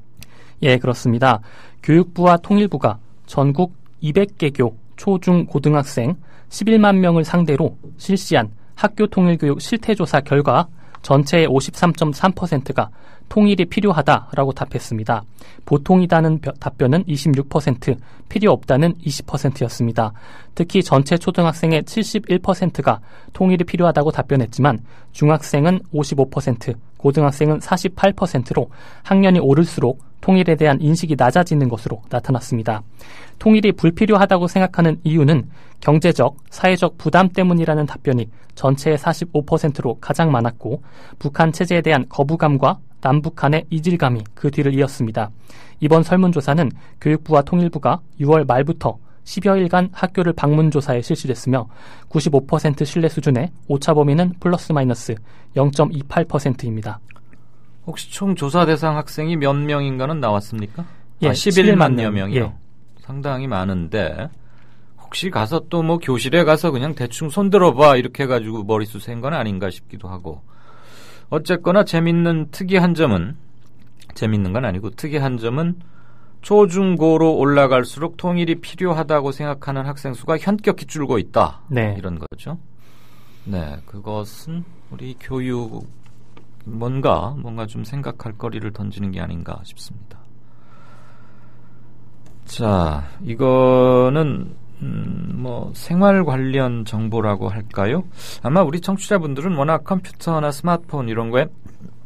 예, 그렇습니다. 교육부와 통일부가 전국 200개교 초중고등학생 11만 명을 상대로 실시한 학교 통일교육 실태조사 결과 전체의 53.3%가 통일이 필요하다라고 답했습니다. 보통이다는 답변은 26%, 필요 없다는 20%였습니다. 특히 전체 초등학생의 71%가 통일이 필요하다고 답변했지만 중학생은 55%, 고등학생은 48%로 학년이 오를수록 통일에 대한 인식이 낮아지는 것으로 나타났습니다. 통일이 불필요하다고 생각하는 이유는 경제적, 사회적 부담 때문이라는 답변이 전체의 45%로 가장 많았고 북한 체제에 대한 거부감과 남북한의 이질감이 그 뒤를 이었습니다. 이번 설문조사는 교육부와 통일부가 6월 말부터 10여일간 학교를 방문조사에 실시됐으며 95% 신뢰 수준의 오차 범위는 플러스 마이너스 0.28%입니다. 혹시 총 조사 대상 학생이 몇 명인가는 나왔습니까? 예, 11만여 명이요. 예. 상당히 많은데 혹시 가서 또 뭐 교실에 가서 그냥 대충 손들어봐 이렇게 해가지고 머릿수 센 건 아닌가 싶기도 하고 어쨌거나 재밌는 건 아니고 특이한 점은 초중고로 올라갈수록 통일이 필요하다고 생각하는 학생 수가 현격히 줄고 있다. 네. 이런 거죠. 네, 그것은 우리 교육 뭔가 좀 생각할 거리를 던지는 게 아닌가 싶습니다. 자, 이거는 뭐 생활 관련 정보라고 할까요? 아마 우리 청취자분들은 워낙 컴퓨터나 스마트폰 이런 거에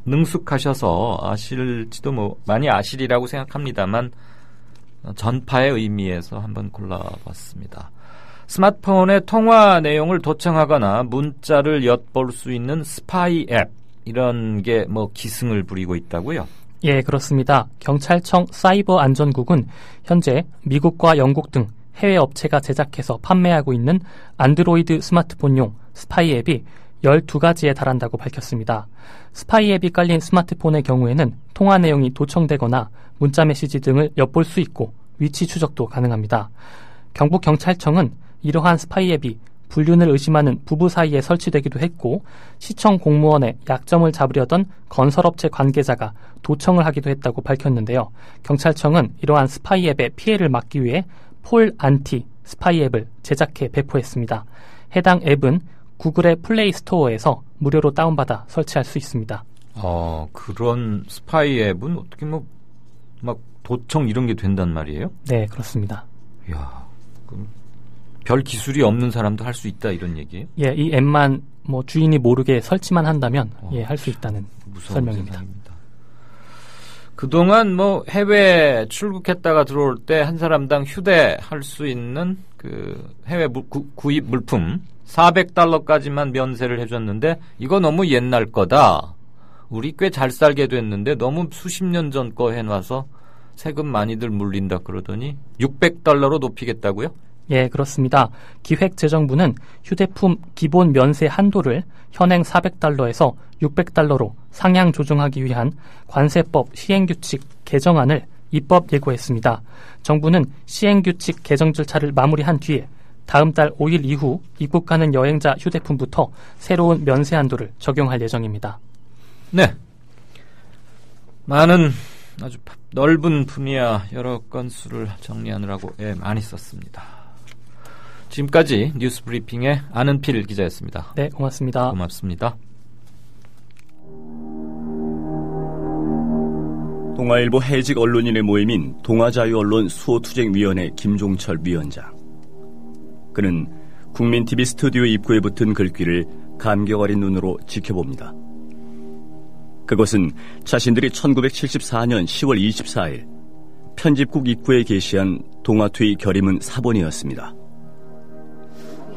능숙하셔서 아실지도 많이 아시리라고 생각합니다만 전파의 의미에서 한번 골라봤습니다. 스마트폰에 통화 내용을 도청하거나 문자를 엿볼 수 있는 스파이 앱 이런 게 기승을 부리고 있다고요? 예, 그렇습니다. 경찰청 사이버 안전국은 현재 미국과 영국 등 해외 업체가 제작해서 판매하고 있는 안드로이드 스마트폰용 스파이 앱이 12가지에 달한다고 밝혔습니다. 스파이 앱이 깔린 스마트폰의 경우에는 통화 내용이 도청되거나 문자 메시지 등을 엿볼 수 있고 위치 추적도 가능합니다. 경북경찰청은 이러한 스파이 앱이 불륜을 의심하는 부부 사이에 설치되기도 했고 시청 공무원의 약점을 잡으려던 건설업체 관계자가 도청을 하기도 했다고 밝혔는데요. 경찰청은 이러한 스파이 앱의 피해를 막기 위해 폴 안티 스파이 앱을 제작해 배포했습니다. 해당 앱은 구글의 플레이 스토어에서 무료로 다운받아 설치할 수 있습니다. 그런 스파이 앱은 어떻게 막 도청 이런 게 된단 말이에요? 네, 그렇습니다. 이야, 그럼 별 기술이 없는 사람도 할 수 있다 이런 얘기예요? 예, 이 앱만 주인이 모르게 설치만 한다면 할 수 있다는 설명입니다. 세상입니다. 그동안 해외 출국했다가 들어올 때 한 사람당 휴대할 수 있는 그 해외 구입 물품 400달러까지만 면세를 해줬는데 이거 너무 옛날 거다. 우리 꽤 잘 살게 됐는데 너무 수십 년 전 거 해놔서 세금 많이들 물린다 그러더니 600달러로 높이겠다고요? 예, 그렇습니다. 기획재정부는 휴대품 기본 면세 한도를 현행 400달러에서 600달러로 상향 조정하기 위한 관세법 시행규칙 개정안을 입법 예고했습니다. 정부는 시행규칙 개정 절차를 마무리한 뒤에 다음 달 5일 이후 입국하는 여행자 휴대폰부터 새로운 면세 한도를 적용할 예정입니다. 네. 많은 아주 넓은 분야 여러 건수를 정리하느라고 많이 썼습니다. 지금까지 뉴스 브리핑의 안은필 기자였습니다. 네, 고맙습니다. 고맙습니다. 동아일보 해직 언론인의 모임인 동아자유언론 수호투쟁위원회 김종철 위원장. 그는 국민TV 스튜디오 입구에 붙은 글귀를 감격 어린 눈으로 지켜봅니다. 그것은 자신들이 1974년 10월 24일 편집국 입구에 게시한 동아투의 결의문 사본이었습니다.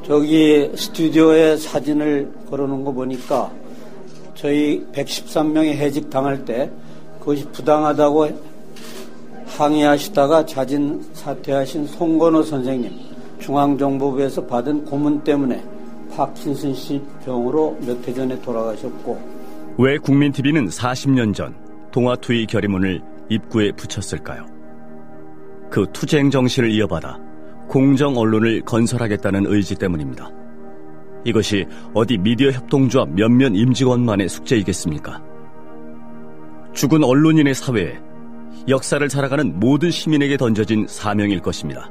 저기 스튜디오에 사진을 걸어놓은 거 보니까 저희 113명이 해직 당할 때 그것이 부당하다고 항의하시다가 자진 사퇴하신 송건호 선생님, 중앙정보부에서 받은 고문 때문에 파킨슨씨 병으로 몇 해 전에 돌아가셨고, 왜 국민TV는 40년 전 동아투의 결의문을 입구에 붙였을까요? 그 투쟁 정신을 이어받아 공정 언론을 건설하겠다는 의지 때문입니다. 이것이 어디 미디어 협동조합 몇몇 임직원만의 숙제이겠습니까? 죽은 언론인의 사회에 역사를 살아가는 모든 시민에게 던져진 사명일 것입니다.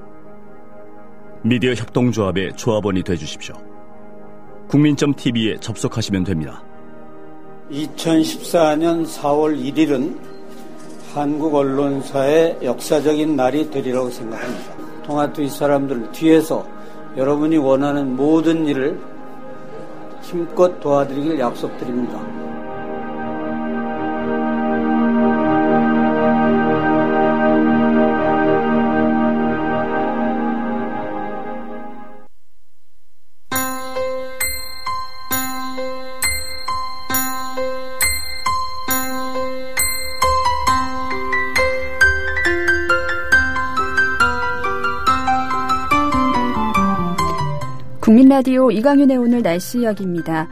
미디어 협동조합의 조합원이 되주십시오. 국민.tv에 접속하시면 됩니다. 2014년 4월 1일은 한국 언론사의 역사적인 날이 되리라고 생각합니다. 동아투의 사람들 뒤에서 여러분이 원하는 모든 일을 힘껏 도와드리길 약속드립니다. 국민라디오 이강윤의 오늘 날씨 이야기입니다.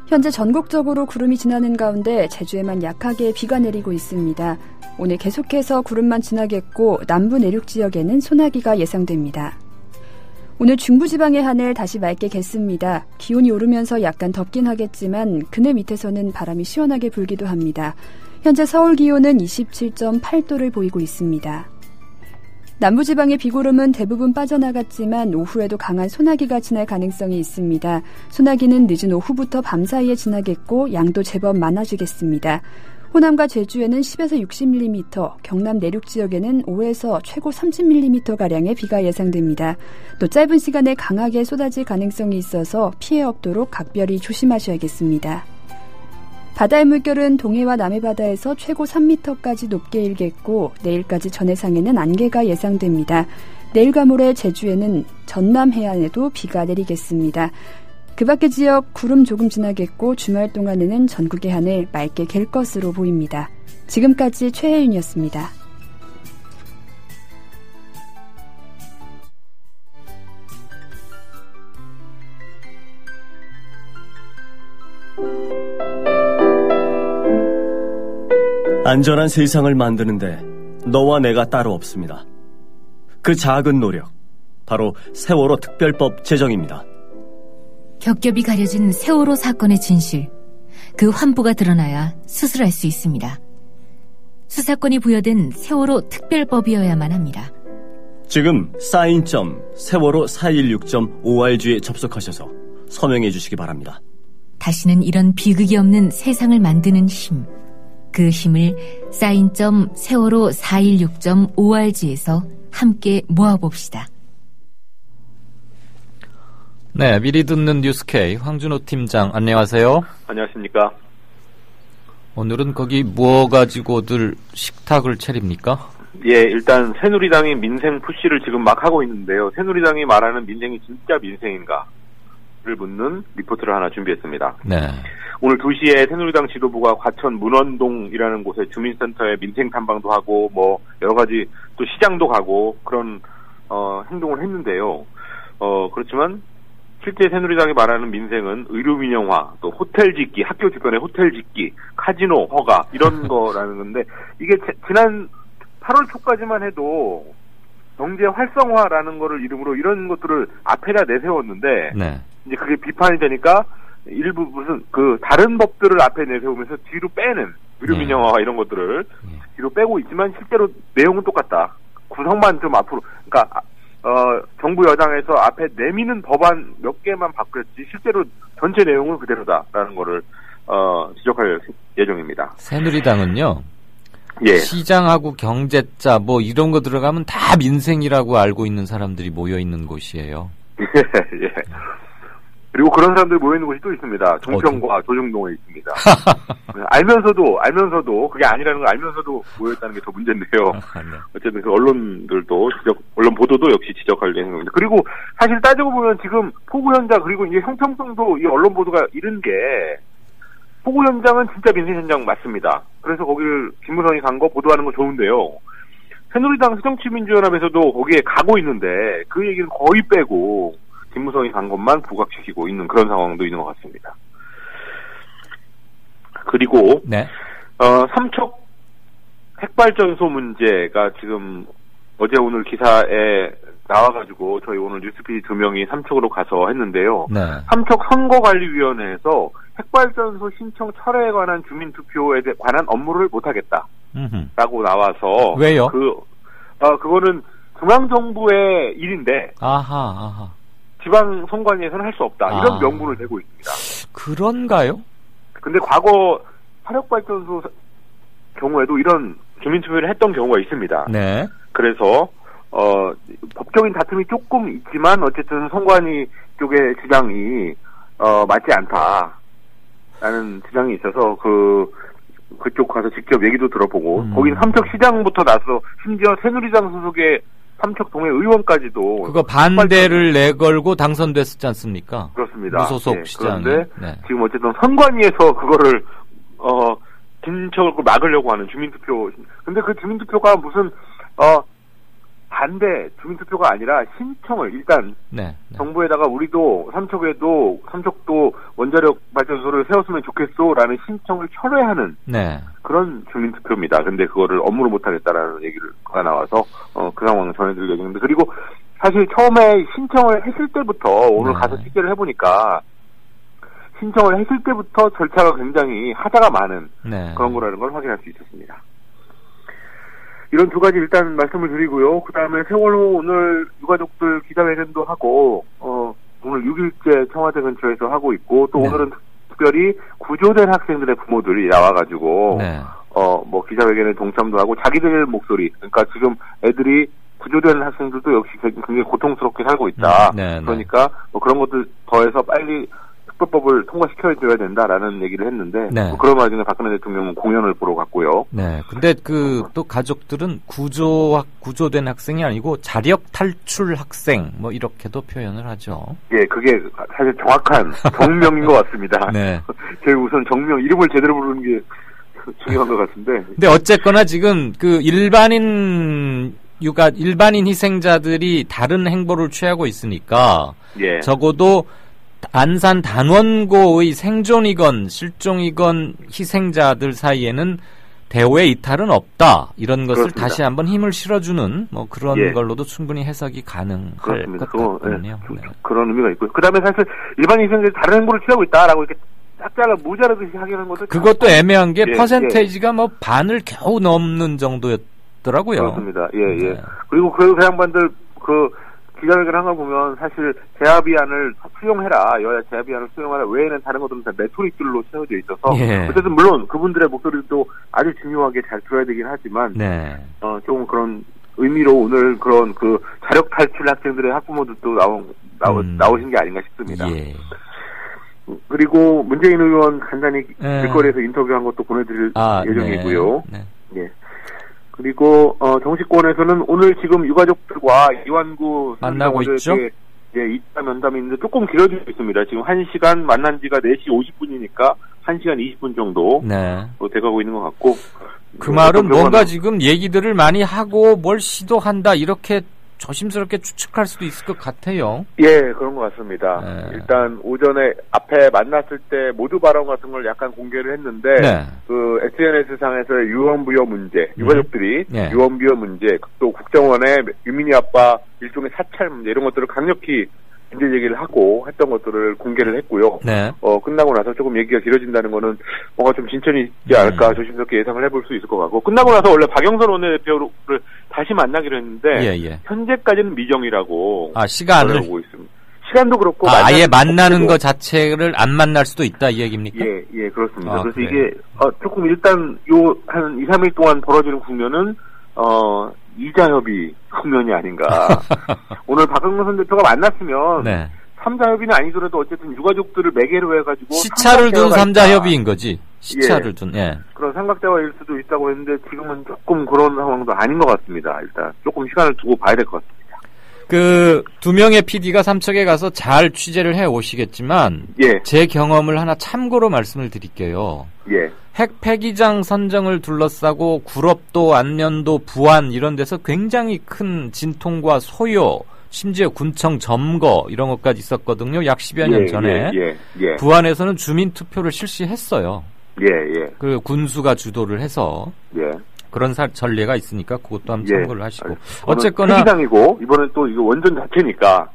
현재 전국적으로 구름이 지나는 가운데 제주에만 약하게 비가 내리고 있습니다. 오늘 계속해서 구름만 지나겠고 남부 내륙 지역에는 소나기가 예상됩니다. 오늘 중부지방의 하늘 다시 맑게 겠습니다. 기온이 오르면서 약간 덥긴 하겠지만 그늘 밑에서는 바람이 시원하게 불기도 합니다. 현재 서울 기온은 27.8도를 보이고 있습니다. 남부지방의 비구름은 대부분 빠져나갔지만 오후에도 강한 소나기가 지날 가능성이 있습니다. 소나기는 늦은 오후부터 밤 사이에 지나겠고 양도 제법 많아지겠습니다. 호남과 제주에는 10에서 60mm, 경남 내륙 지역에는 5에서 최고 30mm가량의 비가 예상됩니다. 또 짧은 시간에 강하게 쏟아질 가능성이 있어서 피해 없도록 각별히 조심하셔야겠습니다. 바다의 물결은 동해와 남해 바다에서 최고 3m까지 높게 일겠고 내일까지 전해상에는 안개가 예상됩니다. 내일과 모레 제주에는 전남 해안에도 비가 내리겠습니다. 그 밖의 지역 구름 조금 지나겠고 주말 동안에는 전국의 하늘 맑게 갤 것으로 보입니다. 지금까지 최혜윤이었습니다. 안전한 세상을 만드는데 너와 내가 따로 없습니다. 그 작은 노력, 바로 세월호 특별법 제정입니다. 겹겹이 가려진 세월호 사건의 진실, 그 환부가 드러나야 수술할 수 있습니다. 수사권이 부여된 세월호 특별법이어야만 합니다. 지금 사인.세월호416.org에 접속하셔서 서명해 주시기 바랍니다. 다시는 이런 비극이 없는 세상을 만드는 힘, 그 힘을 사인.세월호416.org에서 함께 모아봅시다. 네, 미리 듣는 뉴스K 황준호 팀장 안녕하세요. 안녕하십니까. 오늘은 거기 무엇 가지고들 식탁을 차립니까? 예, 일단 새누리당이 민생 푸시를 지금 막 하고 있는데요. 새누리당이 말하는 민생이 진짜 민생인가를 묻는 리포트를 하나 준비했습니다. 네. 오늘 2시에 새누리당 지도부가 과천 문원동이라는 곳에 주민센터에 민생 탐방도 하고 뭐 여러 가지 또 시장도 가고 그런 행동을 했는데요. 그렇지만 실제 새누리당이 말하는 민생은 의료 민영화, 또 호텔 짓기, 학교 주변에 호텔 짓기, 카지노 허가 이런 거라는 건데 이게 지난 8월 초까지만 해도 경제 활성화라는 거를 이름으로 이런 것들을 앞에다 내세웠는데 네. 이제 그게 비판이 되니까 일부 무슨 그 다른 법들을 앞에 내세우면서 뒤로 빼는 의료 민영화와 이런 것들을 뒤로 빼고 있지만 실제로 내용은 똑같다. 구성만 좀 앞으로 그러니까 정부 여당에서 앞에 내미는 법안 몇 개만 바뀌었지 실제로 전체 내용은 그대로다라는 거를 지적할 예정입니다. 새누리당은요. 예. 시장하고 경제자 뭐 이런 거 들어가면 다 민생이라고 알고 있는 사람들이 모여 있는 곳이에요. 예. 그리고 그런 사람들이 모여 있는 곳이 또 있습니다. 종평과 조중동에 있습니다. 알면서도 그게 아니라는 걸 알면서도 모여 있다는 게 더 문제인데요. 네. 어쨌든 그 언론들도 언론 보도도 역시 지적할 예정입니다. 그리고 사실 따지고 보면 지금 폭우 현장 그리고 이제 형평성도 이 언론 보도가 이른 게 폭우 현장은 진짜 민생 현장 맞습니다. 그래서 거기를 김무성이 간 거 보도하는 거 좋은데요. 새누리당 새정치민주연합에서도 거기에 가고 있는데 그 얘기는 거의 빼고 김무성이 간 것만 부각시키고 있는 그런 상황도 있는 것 같습니다. 그리고 네. 삼척 핵발전소 문제가 지금 어제 오늘 기사에 나와가지고 저희 오늘 뉴스PD 2명이 삼척으로 가서 했는데요. 네. 삼척 선거관리위원회에서 핵발전소 신청 철회에 관한 주민투표에 관한 업무를 못하겠다라고 나와서 왜요? 그거는 중앙정부의 일인데 아하. 지방 선관위에서는 할 수 없다. 이런 명분을 대고 있습니다. 그런가요? 근데 과거 화력발전소 경우에도 이런 주민투표를 했던 경우가 있습니다. 네. 그래서 법적인 다툼이 조금 있지만 어쨌든 선관위 쪽의 주장이 맞지 않다라는 주장이 있어서 그쪽 가서 직접 얘기도 들어보고 거긴 삼척시장부터 나서 심지어 새누리당 소속의 삼척동의 의원까지도 그거 반대를 내걸고 당선됐었지 않습니까? 그렇습니다. 무소속 시장이. 그런데 지금 어쨌든 선관위에서 그거를 진척을 막으려고 하는 주민투표. 근데 그 주민투표가 무슨 반대 주민투표가 아니라 신청을 일단 정부에다가 우리도 삼척도 원자력 발전소를 세웠으면 좋겠소라는 신청을 철회하는 그런 주민투표입니다. 근데 그거를 업무로 못하겠다라는 얘기가 나와서 그 상황을 전해드릴 예정인데 그리고 사실 처음에 신청을 했을 때부터 오늘 가서 취재를 해보니까 신청을 했을 때부터 절차가 굉장히 하자가 많은 그런 거라는 걸 확인할 수 있었습니다. 이런 두 가지 일단 말씀을 드리고요. 그 다음에 세월호 오늘 유가족들 기자회견도 하고, 오늘 6일째 청와대 근처에서 하고 있고, 또 오늘은 특별히 구조된 학생들의 부모들이 나와가지고, 뭐 기자회견에 동참도 하고, 자기들 목소리, 그러니까 지금 애들이 구조된 학생들도 역시 굉장히 고통스럽게 살고 있다. 그러니까 뭐 그런 것들 더해서 빨리 특별법을 통과시켜줘야 된다라는 얘기를 했는데 그런 와중에 박근혜 대통령은 공연을 보러 갔고요. 네. 근데 또 가족들은 구조된 학생이 아니고 자력 탈출 학생 뭐 이렇게도 표현을 하죠. 예, 그게 사실 정확한 정명인 것 같습니다. 저희 우선 정명 이름을 제대로 부르는 게 중요한 것 같은데. 근데 어쨌거나 지금 그 일반인 희생자들이 다른 행보를 취하고 있으니까 적어도 안산 단원고의 생존이건 실종이건 희생자들 사이에는 대우의 이탈은 없다. 이런 것을 그렇습니다. 다시 한번 힘을 실어주는 뭐 그런 예. 걸로도 충분히 해석이 가능할 그렇습니다. 것 같군요. 네. 그런 의미가 있고요. 그다음에 사실 일반 인생들이 다른 행보를 취하고 있다라고 이렇게 딱 잘라 모자라듯이 하는 것도 그것도 애매한 게 예, 퍼센테이지가 뭐 반을 겨우 넘는 정도였더라고요. 그렇습니다. 예, 예. 그리고 그 양반들 그 기자회견 한 거 보면 사실 재합의안을 수용해라, 여야 재합의안을 수용하라 외에는 다른 것들은 다 레토릭들로 채워져 있어서 예. 어쨌든 물론 그분들의 목소리도 아주 중요하게 잘 들어야 되긴 하지만 네. 조금 그런 의미로 오늘 그런 그 자력 탈출 학생들의 학부모들도 나오신 게 아닌가 싶습니다. 예. 그리고 문재인 의원 간단히 길거리에서 인터뷰한 것도 보내드릴 예정이고요. 네. 예. 그리고 정치권에서는 오늘 지금 유가족들과 이완구 만나고 있죠. 예, 2차 면담이 있는데 조금 길어지고 있습니다. 지금 1시간 만난 지가 4시 50분이니까 1시간 20분 정도 돼가고 있는 것 같고. 그 말은 뭔가 지금 얘기들을 많이 하고 뭘 시도한다 이렇게 조심스럽게 추측할 수도 있을 것 같아요. 예, 그런 것 같습니다. 일단 오전에 앞에 만났을 때 모두 발언 같은 걸 약간 공개를 했는데 그 SNS 상에서의 유언부여 문제, 유가족들이 유언부여 문제, 또 국정원의 유민희 아빠 일종의 사찰 문제 이런 것들을 강력히 문제 제기를 하고 했던 것들을 공개를 했고요. 끝나고 나서 조금 얘기가 길어진다는 거는 뭔가 좀 진전이 있지 않을까 조심스럽게 예상을 해볼 수 있을 것 같고, 끝나고 나서 원래 박영선 원내대표를 다시 만나기로 했는데 현재까지는 미정이라고 시간을 보고 있습니다. 시간도 그렇고 아예 만나는 것 자체를 안 만날 수도 있다 이 얘기입니까? 예, 그렇습니다. 그래서 이게 조금 일단 요 한 2, 3일 동안 벌어지는 국면은 이자협의 국면이 아닌가. 오늘 박영선 대표가 만났으면 3자협의는 아니더라도 어쨌든 유가족들을 매개로 해가지고 시차를 둔 3자협의인 거지. 시차를 둔. 그런 삼각대화일 수도 있다고 했는데 지금은 조금 그런 상황도 아닌 것 같습니다. 일단 조금 시간을 두고 봐야 될 것 같습니다. 그 두 명의 PD가 삼척에 가서 잘 취재를 해 오시겠지만 제 경험을 하나 참고로 말씀을 드릴게요. 핵 폐기장 선정을 둘러싸고 구럽도, 안면도, 부안 이런 데서 굉장히 큰 진통과 소요, 심지어 군청 점거 이런 것까지 있었거든요. 약 10여 년 전에. 부안에서는 주민 투표를 실시했어요. 그 군수가 주도를 해서. 그런 전례가 있으니까 그것도 한번 참고를 하시고. 어쨌거나 폐기장이고 이번엔 또 이거 원전 자체니까.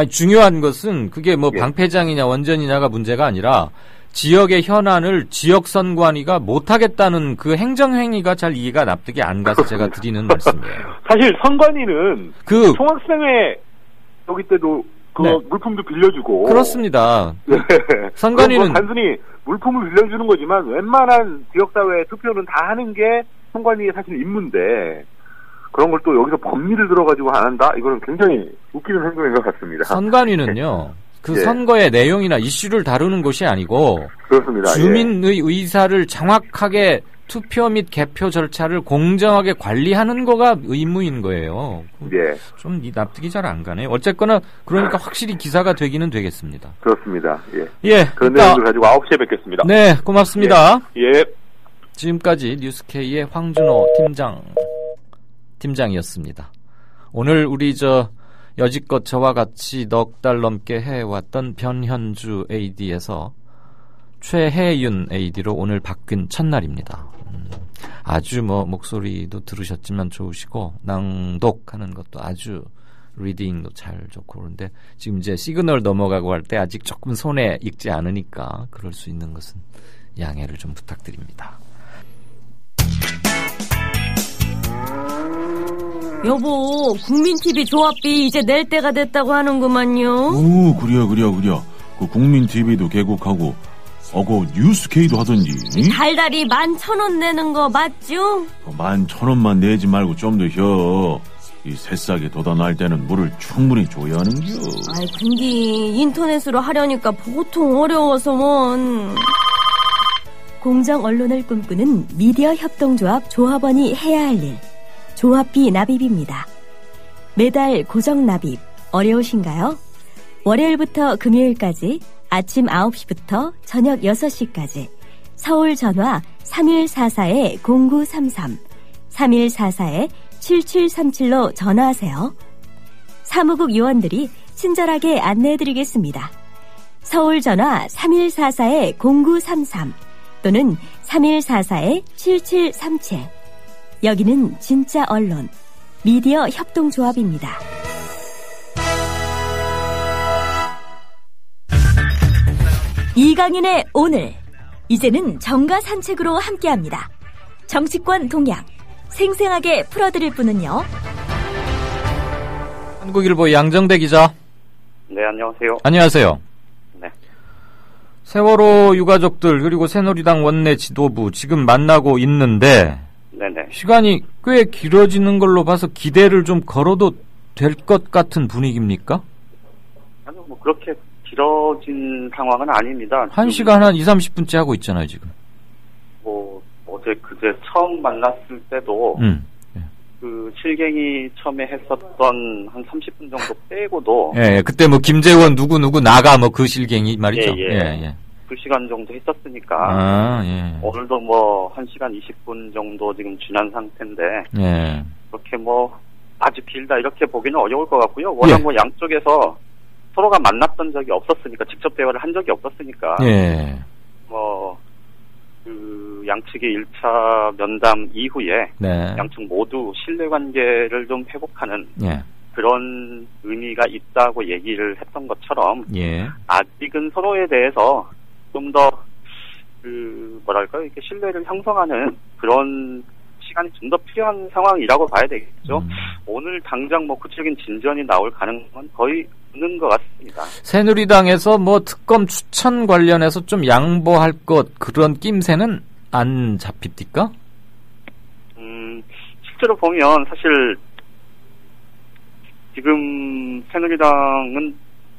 중요한 것은 그게 뭐 방패장이냐 원전이냐가 문제가 아니라 지역의 현안을 지역선관위가 못하겠다는 그 행정행위가 잘 이해가 납득이 안 가서 제가 드리는 말씀이에요. 사실 선관위는 총학생회 여기 때도 물품도 빌려주고. 그렇습니다. 선관위는 단순히 물품을 빌려주는 거지만 웬만한 지역사회 투표는 다 하는 게 선관위의 사실 임무인데 그런 걸 또 여기서 법리를 들어가지고 안 한다? 이거는 굉장히 웃기는 행동인 것 같습니다. 선관위는요. 선거의 내용이나 이슈를 다루는 것이 아니고 그렇습니다. 주민의 의사를 정확하게 투표 및 개표 절차를 공정하게 관리하는 거가 의무인 거예요. 좀 납득이 잘 안 가네요. 어쨌거나 그러니까 확실히 기사가 되기는 되겠습니다. 그렇습니다. 그러니까, 그런 내용을 가지고 9시에 뵙겠습니다. 네, 고맙습니다. 지금까지 뉴스K의 황준호 팀장이었습니다. 오늘 우리 여지껏 저와 같이 넉 달 넘게 해왔던 변현주 AD에서 최혜윤 AD로 오늘 바뀐 첫날입니다. 아주 목소리도 들으셨지만 좋으시고 낭독하는 것도 아주 리딩도 잘 좋고 그런데 지금 이제 시그널 넘어가고 할 때 아직 조금 손에 익지 않으니까 그럴 수 있는 것은 양해를 좀 부탁드립니다. 여보, 국민TV 조합비 이제 낼 때가 됐다고 하는구만요. 오, 그려. 그 국민TV도 개국하고 뉴스K도 하던지. 달달이 11,000원 내는 거 맞죠? 11,000원만 내지 말고 좀 더 혀. 이 새싹에 돋아날 때는 물을 충분히 줘야 하는겨. 근데 인터넷으로 하려니까 보통 어려워서 공정 언론을 꿈꾸는 미디어 협동조합 조합원이 해야 할 일. 조합비 납입입니다. 매달 고정 납입 어려우신가요? 월요일부터 금요일까지 아침 9시부터 저녁 6시까지 서울 전화 3144-0933 3144-7737로 전화하세요. 사무국 요원들이 친절하게 안내해드리겠습니다. 서울 전화 3144-0933 또는 3144-7737. 여기는 진짜 언론, 미디어 협동조합입니다. 이강윤의 오늘, 이제는 정가 산책으로 함께합니다. 정치권 동향, 생생하게 풀어드릴 분은요. 한국일보 양정대 기자. 네, 안녕하세요. 안녕하세요. 네. 세월호 유가족들 그리고 새누리당 원내 지도부 지금 만나고 있는데 네네. 시간이 꽤 길어지는 걸로 봐서 기대를 좀 걸어도 될 것 같은 분위기입니까? 아니, 뭐 그렇게 길어진 상황은 아닙니다. 1시간 한 20-30분째 하고 있잖아요, 지금. 뭐 어제 그제 처음 만났을 때도 그 실갱이 처음에 했었던 한 30분 정도 빼고도 예, 그때 뭐 김재원 누구 나가 뭐 그 실갱이 말이죠. 예. 2시간 정도 했었으니까 오늘도 뭐 1시간 20분 정도 지금 지난 상태인데 그렇게 뭐 아주 길다 이렇게 보기는 어려울 것 같고요. 워낙 뭐 양쪽에서 서로가 만났던 적이 없었으니까, 직접 대화를 한 적이 없었으니까 뭐 그 양측의 1차 면담 이후에 양측 모두 신뢰관계를 좀 회복하는 그런 의미가 있다고 얘기를 했던 것처럼 아직은 서로에 대해서 좀 더 그 뭐랄까요, 이렇게 신뢰를 형성하는 그런 시간이 좀 더 필요한 상황이라고 봐야 되겠죠. 오늘 당장 뭐 구체적인 진전이 나올 가능성은 거의 없는 것 같습니다. 새누리당에서 뭐 특검 추천 관련해서 좀 양보할 것 그런 낌새는 안 잡힙니까? 실제로 보면 사실 지금 새누리당은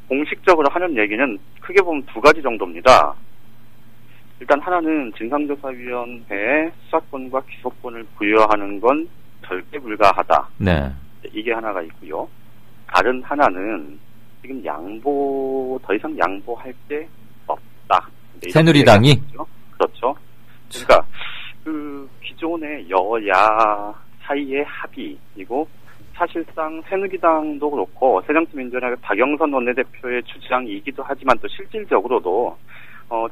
공식적으로 하는 얘기는 크게 보면 두 가지 정도입니다. 일단 하나는 진상조사위원회에 수사권과 기소권을 부여하는 건 절대 불가하다. 이게 하나가 있고요. 다른 하나는 지금 더 이상 양보할 게 없다. 새누리당이? 그렇죠. 그러니까 그 기존의 여야 사이의 합의이고, 사실상 새누리당도 그렇고 새정치민주연합의 박영선 원내대표의 주장이기도 하지만 또 실질적으로도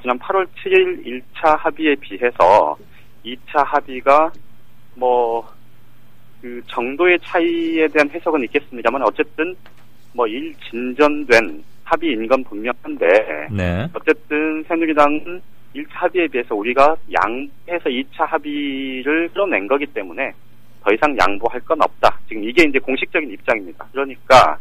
지난 8월 7일 1차 합의에 비해서 2차 합의가 뭐 그 정도의 차이에 대한 해석은 있겠습니다만 어쨌든 뭐 진전된 합의인 건 분명한데 어쨌든 새누리당은 1차 합의에 비해서 우리가 양해해서 2차 합의를 끌어낸 거기 때문에 더 이상 양보할 건 없다. 지금 이게 이제 공식적인 입장입니다. 그러니까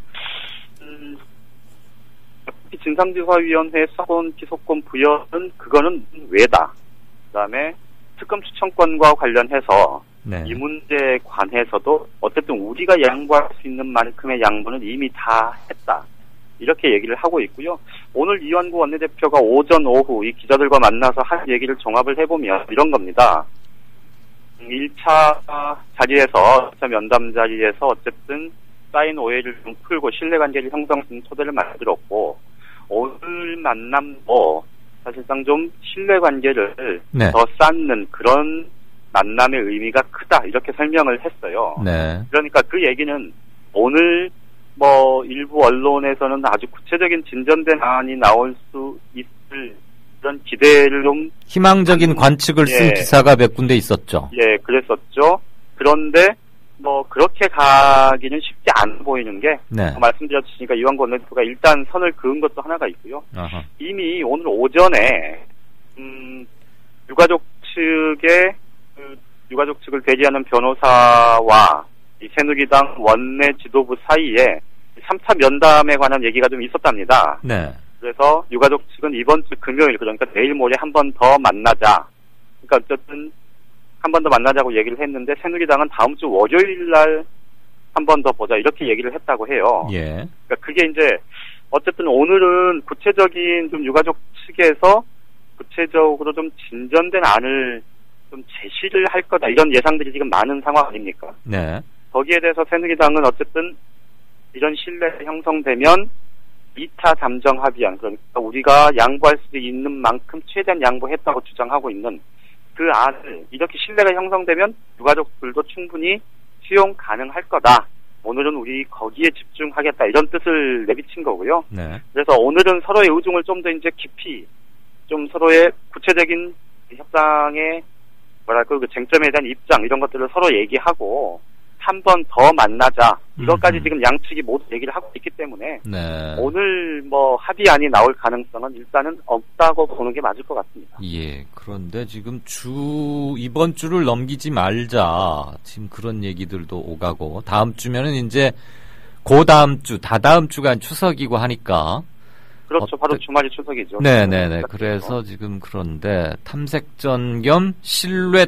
진상조사위원회 수사권 기소권 부여는 그거는 외다. 그다음에 특검 추천권과 관련해서 이 문제에 관해서도 어쨌든 우리가 양보할 수 있는 만큼의 양보는 이미 다 했다. 이렇게 얘기를 하고 있고요. 오늘 이완구 원내대표가 오전 오후 이 기자들과 만나서 한 얘기를 종합을 해보면 이런 겁니다. 1차 자리에서, 1차 면담 자리에서 어쨌든 쌓인 오해를 좀 풀고 신뢰관계를 형성하는 토대를 만들었고, 오늘 만남도 사실상 좀 신뢰관계를 더 쌓는 그런 만남의 의미가 크다, 이렇게 설명을 했어요. 그러니까 그 얘기는 오늘 뭐 일부 언론에서는 아주 구체적인 진전된 안이 나올 수 있을 그런 기대를 좀 희망적인 관측을 쓴 기사가 몇 군데 있었죠. 그랬었죠. 그런데 뭐 그렇게 가기는 쉽지 않아 보이는 게 말씀드렸으니까 이완구 원내대표가 일단 선을 그은 것도 하나가 있고요. 이미 오늘 오전에 유가족 측을 대리하는 변호사와 이 새누리당 원내 지도부 사이에 3차 면담에 관한 얘기가 좀 있었답니다. 그래서 유가족 측은 이번 주 금요일, 그러니까 내일 모레 한 번 더 만나자. 그러니까 어쨌든 한 번 더 만나자고 얘기를 했는데 새누리당은 다음 주 월요일 날 한 번 더 보자 이렇게 얘기를 했다고 해요. 그러니까 그게 이제 어쨌든 오늘은 구체적인 좀 유가족 측에서 구체적으로 좀 진전된 안을 좀 제시를 할 거다 이런 예상들이 지금 많은 상황 아닙니까? 거기에 대해서 새누리당은 어쨌든 이런 신뢰가 형성되면 2차 잠정 합의안, 그러니까 우리가 양보할 수 있는 만큼 최대한 양보했다고 주장하고 있는 그 안을 이렇게 신뢰가 형성되면 유가족들도 충분히 수용 가능할 거다. 오늘은 우리 거기에 집중하겠다 이런 뜻을 내비친 거고요. 그래서 오늘은 서로의 의중을 좀 더 이제 깊이 좀 서로의 구체적인 협상의 뭐랄까 그 쟁점에 대한 입장 이런 것들을 서로 얘기하고 한 번 더 만나자 이것까지 지금 양측이 모두 얘기를 하고 있기 때문에 네. 오늘 뭐 합의안이 나올 가능성은 일단은 없다고 보는 게 맞을 것 같습니다. 예. 그런데 지금 이번 주를 넘기지 말자 지금 그런 얘기들도 오가고 다음 주면은 이제 다다음 주가 추석이고 하니까 그렇죠. 바로 주말이 추석이죠. 네네네. 그래서 지금 그런데 탐색전 겸 실외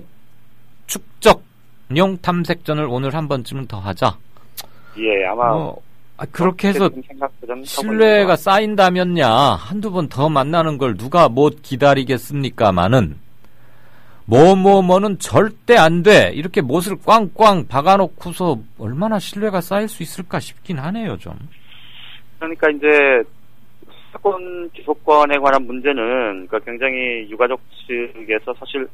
축적용 탐색전을 오늘 한 번쯤은 더 하자. 예, 아마 그렇게 해서 신뢰가 쌓인다면야 한두 번 더 만나는 걸 누가 못 기다리겠습니까마는 뭐는 절대 안 돼. 이렇게 못을 꽝꽝 박아놓고서 얼마나 신뢰가 쌓일 수 있을까 싶긴 하네요, 좀. 그러니까 이제 사건 기소권에 관한 문제는 그러니까 굉장히 유가족 측에서 사실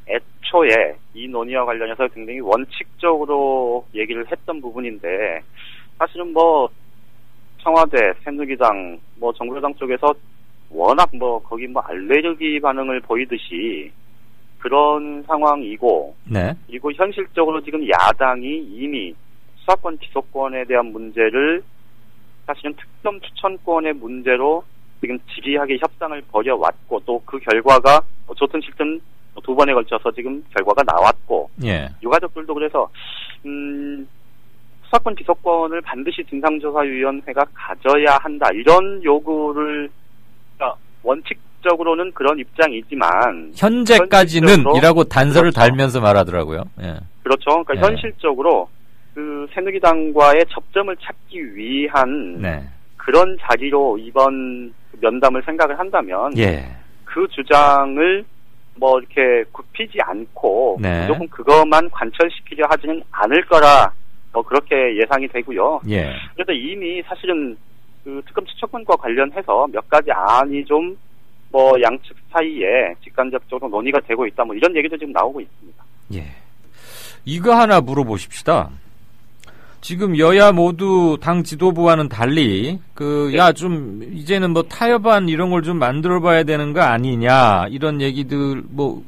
애초에 이 논의와 관련해서 굉장히 원칙적으로 얘기를 했던 부분인데 사실은 뭐 청와대, 새누리당, 뭐 정부여당 쪽에서 워낙 뭐 거기 뭐 알레르기 반응을 보이듯이 그런 상황이고 네. 그리고 현실적으로 지금 야당이 이미 수사권 기소권에 대한 문제를 사실은 특검 추천권의 문제로 지금 지리하게 협상을 벌여왔고 또 그 결과가 좋든 싫든 두 번에 걸쳐서 지금 결과가 나왔고 예. 유가족들도 그래서 수사권 기소권을 반드시 진상조사위원회가 가져야 한다 이런 요구를 그러니까 원칙적으로는 그런 입장이지만 현재까지는 이라고 단서를 그렇죠. 달면서 말하더라고요. 예. 그렇죠. 그러니까 현실적으로 그 새누리당과의 접점을 찾기 위한 그런 자리로 이번 면담을 생각을 한다면 그 주장을 뭐 이렇게 굽히지 않고 무조건 그것만 관철시키려 하지는 않을 거라 뭐 그렇게 예상이 되고요. 그래서 이미 사실은 그 특검 추천권과 관련해서 몇 가지 안이 좀 뭐 양측 사이에 직간접적으로 논의가 되고 있다 뭐 이런 얘기도 지금 나오고 있습니다. 예. 이거 하나 물어보십시다. 지금 여야 모두 당 지도부와는 달리 좀 이제는 뭐 타협안 이런 걸 좀 만들어 봐야 되는 거 아니냐 이런 얘기들 뭐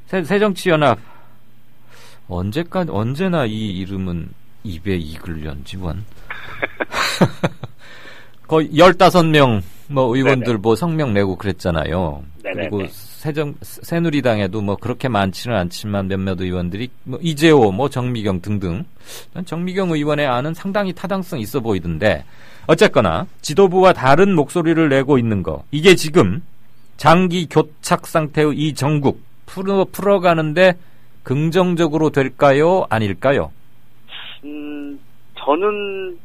새정치연합 언제나 이 이름은 입에 이글련지 원. 거의 15명 뭐 의원들 뭐 성명 내고 그랬잖아요. 그리고 새누리당에도 뭐 그렇게 많지는 않지만 몇몇 의원들이 뭐 이재호, 뭐 정미경 등등. 정미경 의원의 안은 상당히 타당성 있어 보이던데 어쨌거나 지도부와 다른 목소리를 내고 있는 거 이게 지금 장기 교착 상태의 이 정국 풀어가는데 긍정적으로 될까요? 아닐까요? 저는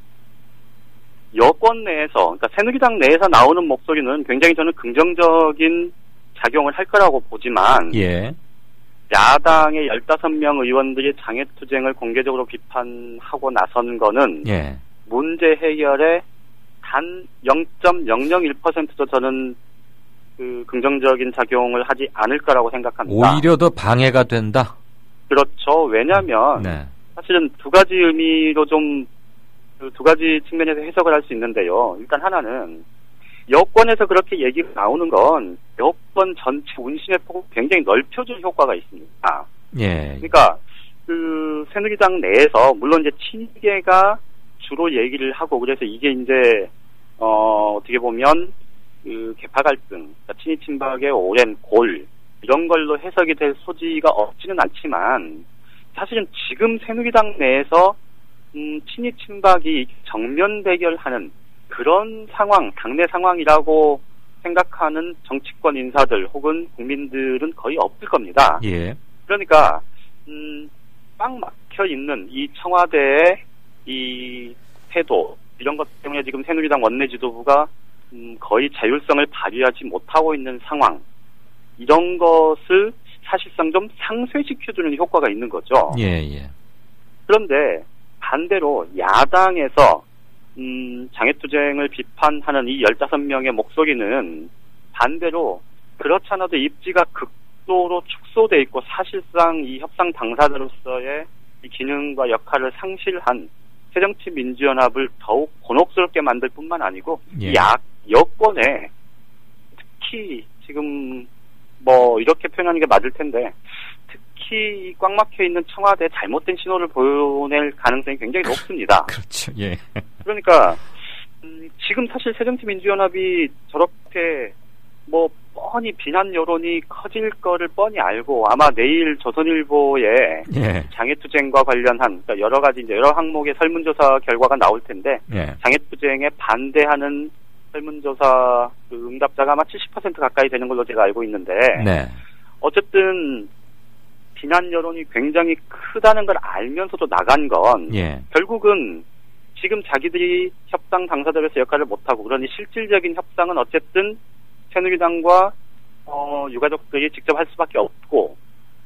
여권 내에서, 그러니까 새누리당 내에서 나오는 목소리는 굉장히 저는 긍정적인 작용을 할 거라고 보지만, 야당의 15명 의원들이 장애투쟁을 공개적으로 비판하고 나선 거는, 문제 해결에 단 0.001%도 저는 그 긍정적인 작용을 하지 않을 거라고 생각합니다. 오히려 더 방해가 된다? 그렇죠. 왜냐하면, 사실은 두 가지 의미로 두 가지 측면에서 해석을 할 수 있는데요. 일단 하나는 여권에서 그렇게 얘기가 나오는 건 여권 전체 운심의 폭을 굉장히 넓혀줄 효과가 있습니다. 그러니까 그 새누리당 내에서 물론 이제 친이계가 주로 얘기를 하고 그래서 이게 이제 어떻게 보면 그 계파 갈등, 그러니까 친이 친박의 오랜 골 이런 걸로 해석이 될 소지가 없지는 않지만 사실은 지금 새누리당 내에서 친이 친박이 정면 대결하는 그런 상황, 당내 상황이라고 생각하는 정치권 인사들 혹은 국민들은 거의 없을 겁니다. 그러니까 꽉 막혀 있는 이 청와대의 이 태도 이런 것 때문에 지금 새누리당 원내 지도부가 거의 자율성을 발휘하지 못하고 있는 상황 이런 것을 사실상 좀 상쇄시켜주는 효과가 있는 거죠. 그런데 반대로 야당에서 장애투쟁을 비판하는 이 15명의 목소리는 반대로 그렇지 않아도 입지가 극도로 축소돼 있고 사실상 이 협상 당사자로서의 이 기능과 역할을 상실한 새정치민주연합을 더욱 곤혹스럽게 만들 뿐만 아니고 여권에 특히 지금 이렇게 표현하는 게 맞을 텐데, 특히 꽉 막혀 있는 청와대에 잘못된 신호를 보낼 가능성이 굉장히 높습니다. 그렇죠. 예. 그러니까 지금 사실 새정치민주연합이 저렇게 뻔히 비난 여론이 커질 거를 뻔히 알고 아마 내일 조선일보에 예. 장애투쟁과 관련한 그러니까 여러 가지 이제 여러 항목의 설문조사 결과가 나올 텐데 예. 장애투쟁에 반대하는 설문조사 그 응답자가 아마 70% 가까이 되는 걸로 제가 알고 있는데 네. 어쨌든 비난 여론이 굉장히 크다는 걸 알면서도 나간 건 예. 결국은 지금 자기들이 협상 당사자로서 역할을 못하고 그러니 실질적인 협상은 어쨌든 새누리당과 유가족들이 직접 할 수밖에 없고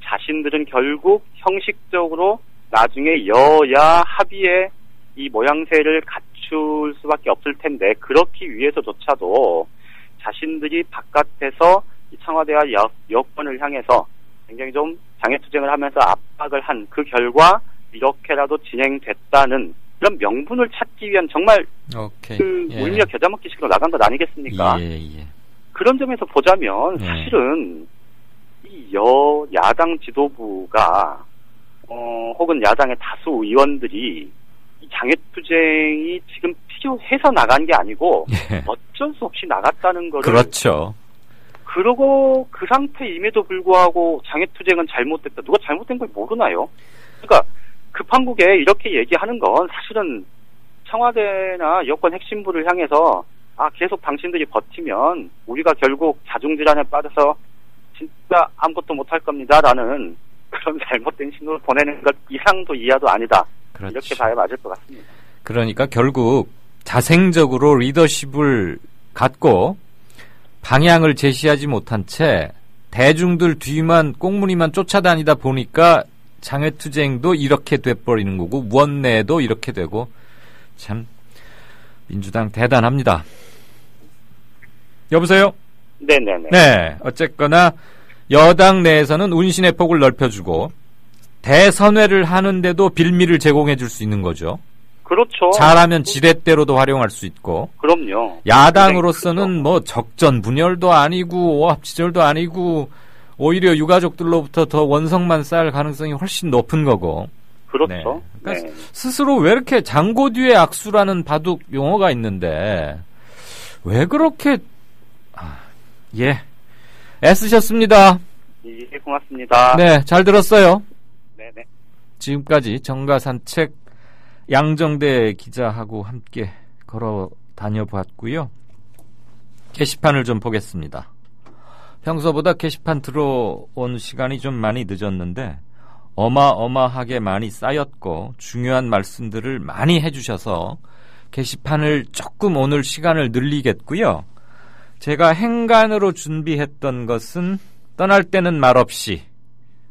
자신들은 결국 형식적으로 나중에 여야 합의의 이 모양새를 갖출 수밖에 없을 텐데 그렇기 위해서조차도 자신들이 바깥에서 이 청와대와 여권을 향해서 굉장히 좀 장애투쟁을 하면서 압박을 한 그 결과 이렇게라도 진행됐다는 그런 명분을 찾기 위한 정말 오케이. 그 예. 물미역 겨자먹기식으로 나간 것 아니겠습니까? 예. 그런 점에서 보자면 사실은 이 야당 지도부가 혹은 야당의 다수 의원들이 이 장애투쟁이 지금 필요해서 나간 게 아니고 어쩔 수 없이 나갔다는 거를 그렇죠. 그러고 그 상태임에도 불구하고 장애투쟁은 잘못됐다. 누가 잘못된 걸 모르나요? 그러니까 급한국에 이렇게 얘기하는 건 사실은 청와대나 여권 핵심부를 향해서 계속 당신들이 버티면 우리가 결국 자중질환에 빠져서 진짜 아무것도 못할 겁니다라는 그런 잘못된 신호를 보내는 것 이상도 이하도 아니다. 그렇죠. 이렇게 봐야 맞을 것 같습니다. 그러니까 결국 자생적으로 리더십을 갖고 방향을 제시하지 못한 채 대중들 뒤만 꽁무니만 쫓아다니다 보니까 장애투쟁도 이렇게 돼버리는 거고 원내도 이렇게 되고 참 민주당 대단합니다. 여보세요? 네네네. 네. 어쨌거나 여당 내에서는 운신의 폭을 넓혀주고 대선회를 하는데도 빌미를 제공해 줄 수 있는 거죠. 그렇죠. 잘하면 지렛대로도 활용할 수 있고. 그럼요. 야당으로서는 적전 분열도 아니고 오합지졸도 아니고 오히려 유가족들로부터 더 원성만 쌓을 가능성이 훨씬 높은 거고. 그렇죠. 네. 그러니까 스스로 왜 이렇게 장고 뒤에 악수라는 바둑 용어가 있는데 왜 그렇게 애쓰셨습니다. 예, 고맙습니다. 네, 잘 들었어요. 네네. 지금까지 정가산책 양정대 기자하고 함께 걸어 다녀봤고요. 게시판을 좀 보겠습니다. 평소보다 게시판 들어온 시간이 좀 많이 늦었는데 어마어마하게 많이 쌓였고 중요한 말씀들을 많이 해주셔서 게시판을 조금 오늘 시간을 늘리겠고요. 제가 행간으로 준비했던 것은 떠날 때는 말없이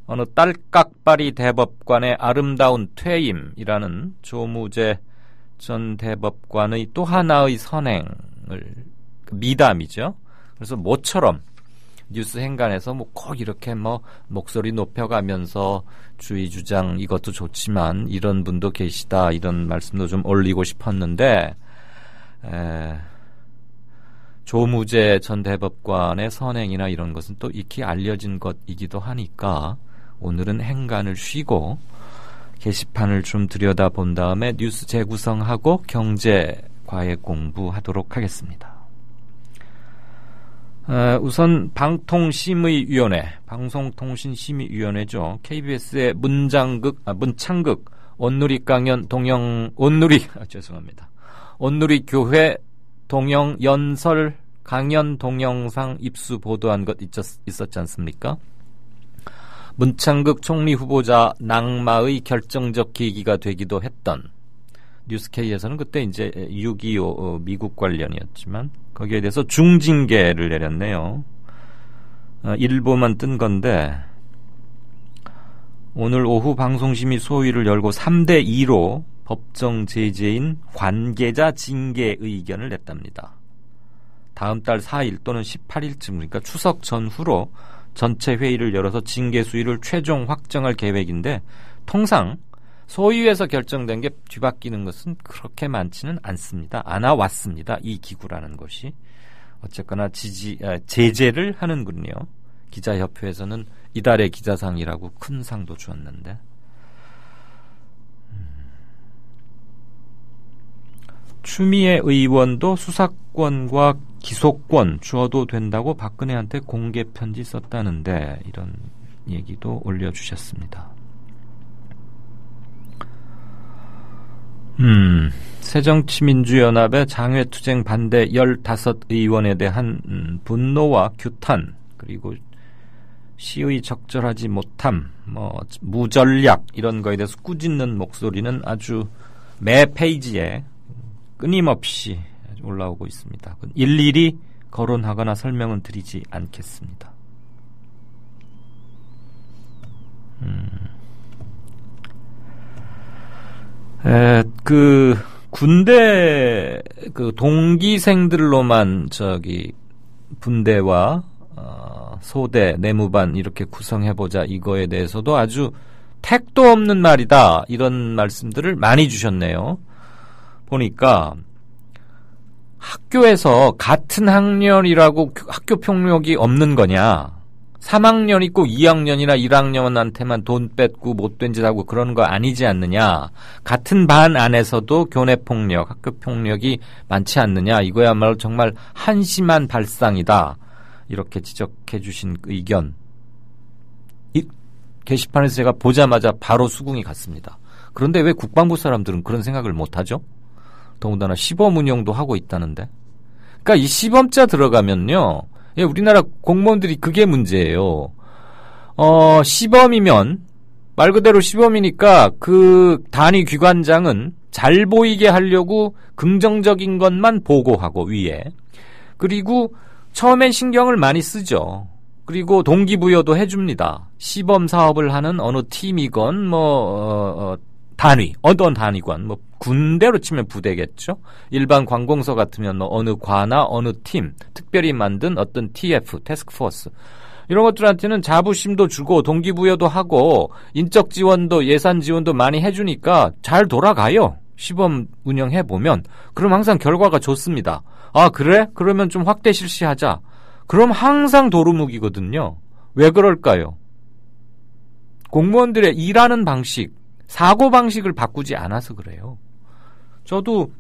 어느 딸깍바리 대법관의 아름다운 퇴임이라는 조무재 전 대법관의 또 하나의 선행을 미담이죠. 그래서 모처럼 뉴스 행간에서 꼭 이렇게 목소리 높여가면서 주의 주장 이것도 좋지만 이런 분도 계시다 이런 말씀도 좀 올리고 싶었는데 조무재 전 대법관의 선행이나 이런 것은 또 익히 알려진 것이기도 하니까 오늘은 행간을 쉬고 게시판을 좀 들여다본 다음에 뉴스 재구성하고 경제 과외 공부하도록 하겠습니다. 우선 방송통신심의위원회죠. KBS의 문창극 온누리 강연 온누리 교회 동영 연설 강연 동영상 입수 보도한 것 있었지 않습니까? 문창극 총리 후보자 낙마의 결정적 계기가 되기도 했던 뉴스K에서는 그때 이제 6.25 미국 관련이었지만 거기에 대해서 중징계를 내렸네요. 일보만 뜬 건데 오늘 오후 방송심의 소위를 열고 3대2로 법정 제재인 관계자 징계 의견을 냈답니다. 다음 달 4일 또는 18일쯤 그러니까 추석 전후로 전체 회의를 열어서 징계 수위를 최종 확정할 계획인데 통상 소위에서 결정된 게 뒤바뀌는 것은 그렇게 많지는 않습니다. 안 와왔습니다. 이 기구라는 것이. 어쨌거나 제재를 하는군요. 기자협회에서는 이달의 기자상이라고 큰 상도 주었는데. 추미애 의원도 수사권과 기소권 주어도 된다고 박근혜한테 공개 편지 썼다는데 이런 얘기도 올려주셨습니다. 새정치민주연합의 장외투쟁 반대 15의원에 대한 분노와 규탄, 그리고 시의 적절하지 못함, 무전략 이런 거에 대해서 꾸짖는 목소리는 아주 매 페이지에 끊임없이 올라오고 있습니다. 일일이 거론하거나 설명은 드리지 않겠습니다. 군대 동기생들로만 분대와 소대, 내무반 이렇게 구성해보자 이거에 대해서도 아주 택도 없는 말이다 이런 말씀들을 많이 주셨네요. 보니까 학교에서 같은 학년이라고 학교 폭력이 없는 거냐, 3학년 있고 2학년이나 1학년한테만 돈 뺏고 못된 짓 하고 그러는 거 아니지 않느냐, 같은 반 안에서도 교내 폭력, 학교 폭력이 많지 않느냐, 이거야말로 정말 한심한 발상이다 이렇게 지적해 주신 의견, 이 게시판에서 제가 보자마자 바로 수긍이 갔습니다. 그런데 왜 국방부 사람들은 그런 생각을 못하죠? 더군다나 시범 운영도 하고 있다는데. 그러니까 이 시범자 들어가면요, 우리나라 공무원들이 그게 문제예요. 시범이면 말 그대로 시범이니까 그 단위 기관장은 잘 보이게 하려고 긍정적인 것만 보고하고 위에, 그리고 처음엔 신경을 많이 쓰죠. 그리고 동기부여도 해줍니다. 시범 사업을 하는 어느 팀이건 단위, 어떤 단위관, 군대로 치면 부대겠죠. 일반 관공서 같으면 어느 과나 어느 팀, 특별히 만든 어떤 TF, 태스크포스 이런 것들한테는 자부심도 주고 동기부여도 하고 인적 지원도 예산 지원도 많이 해주니까 잘 돌아가요. 시범 운영해보면. 그럼 항상 결과가 좋습니다. 아, 그래? 그러면 좀 확대 실시하자. 그럼 항상 도루묵이거든요. 왜 그럴까요? 공무원들의 일하는 방식, 사고방식을 바꾸지 않아서 그래요. 저도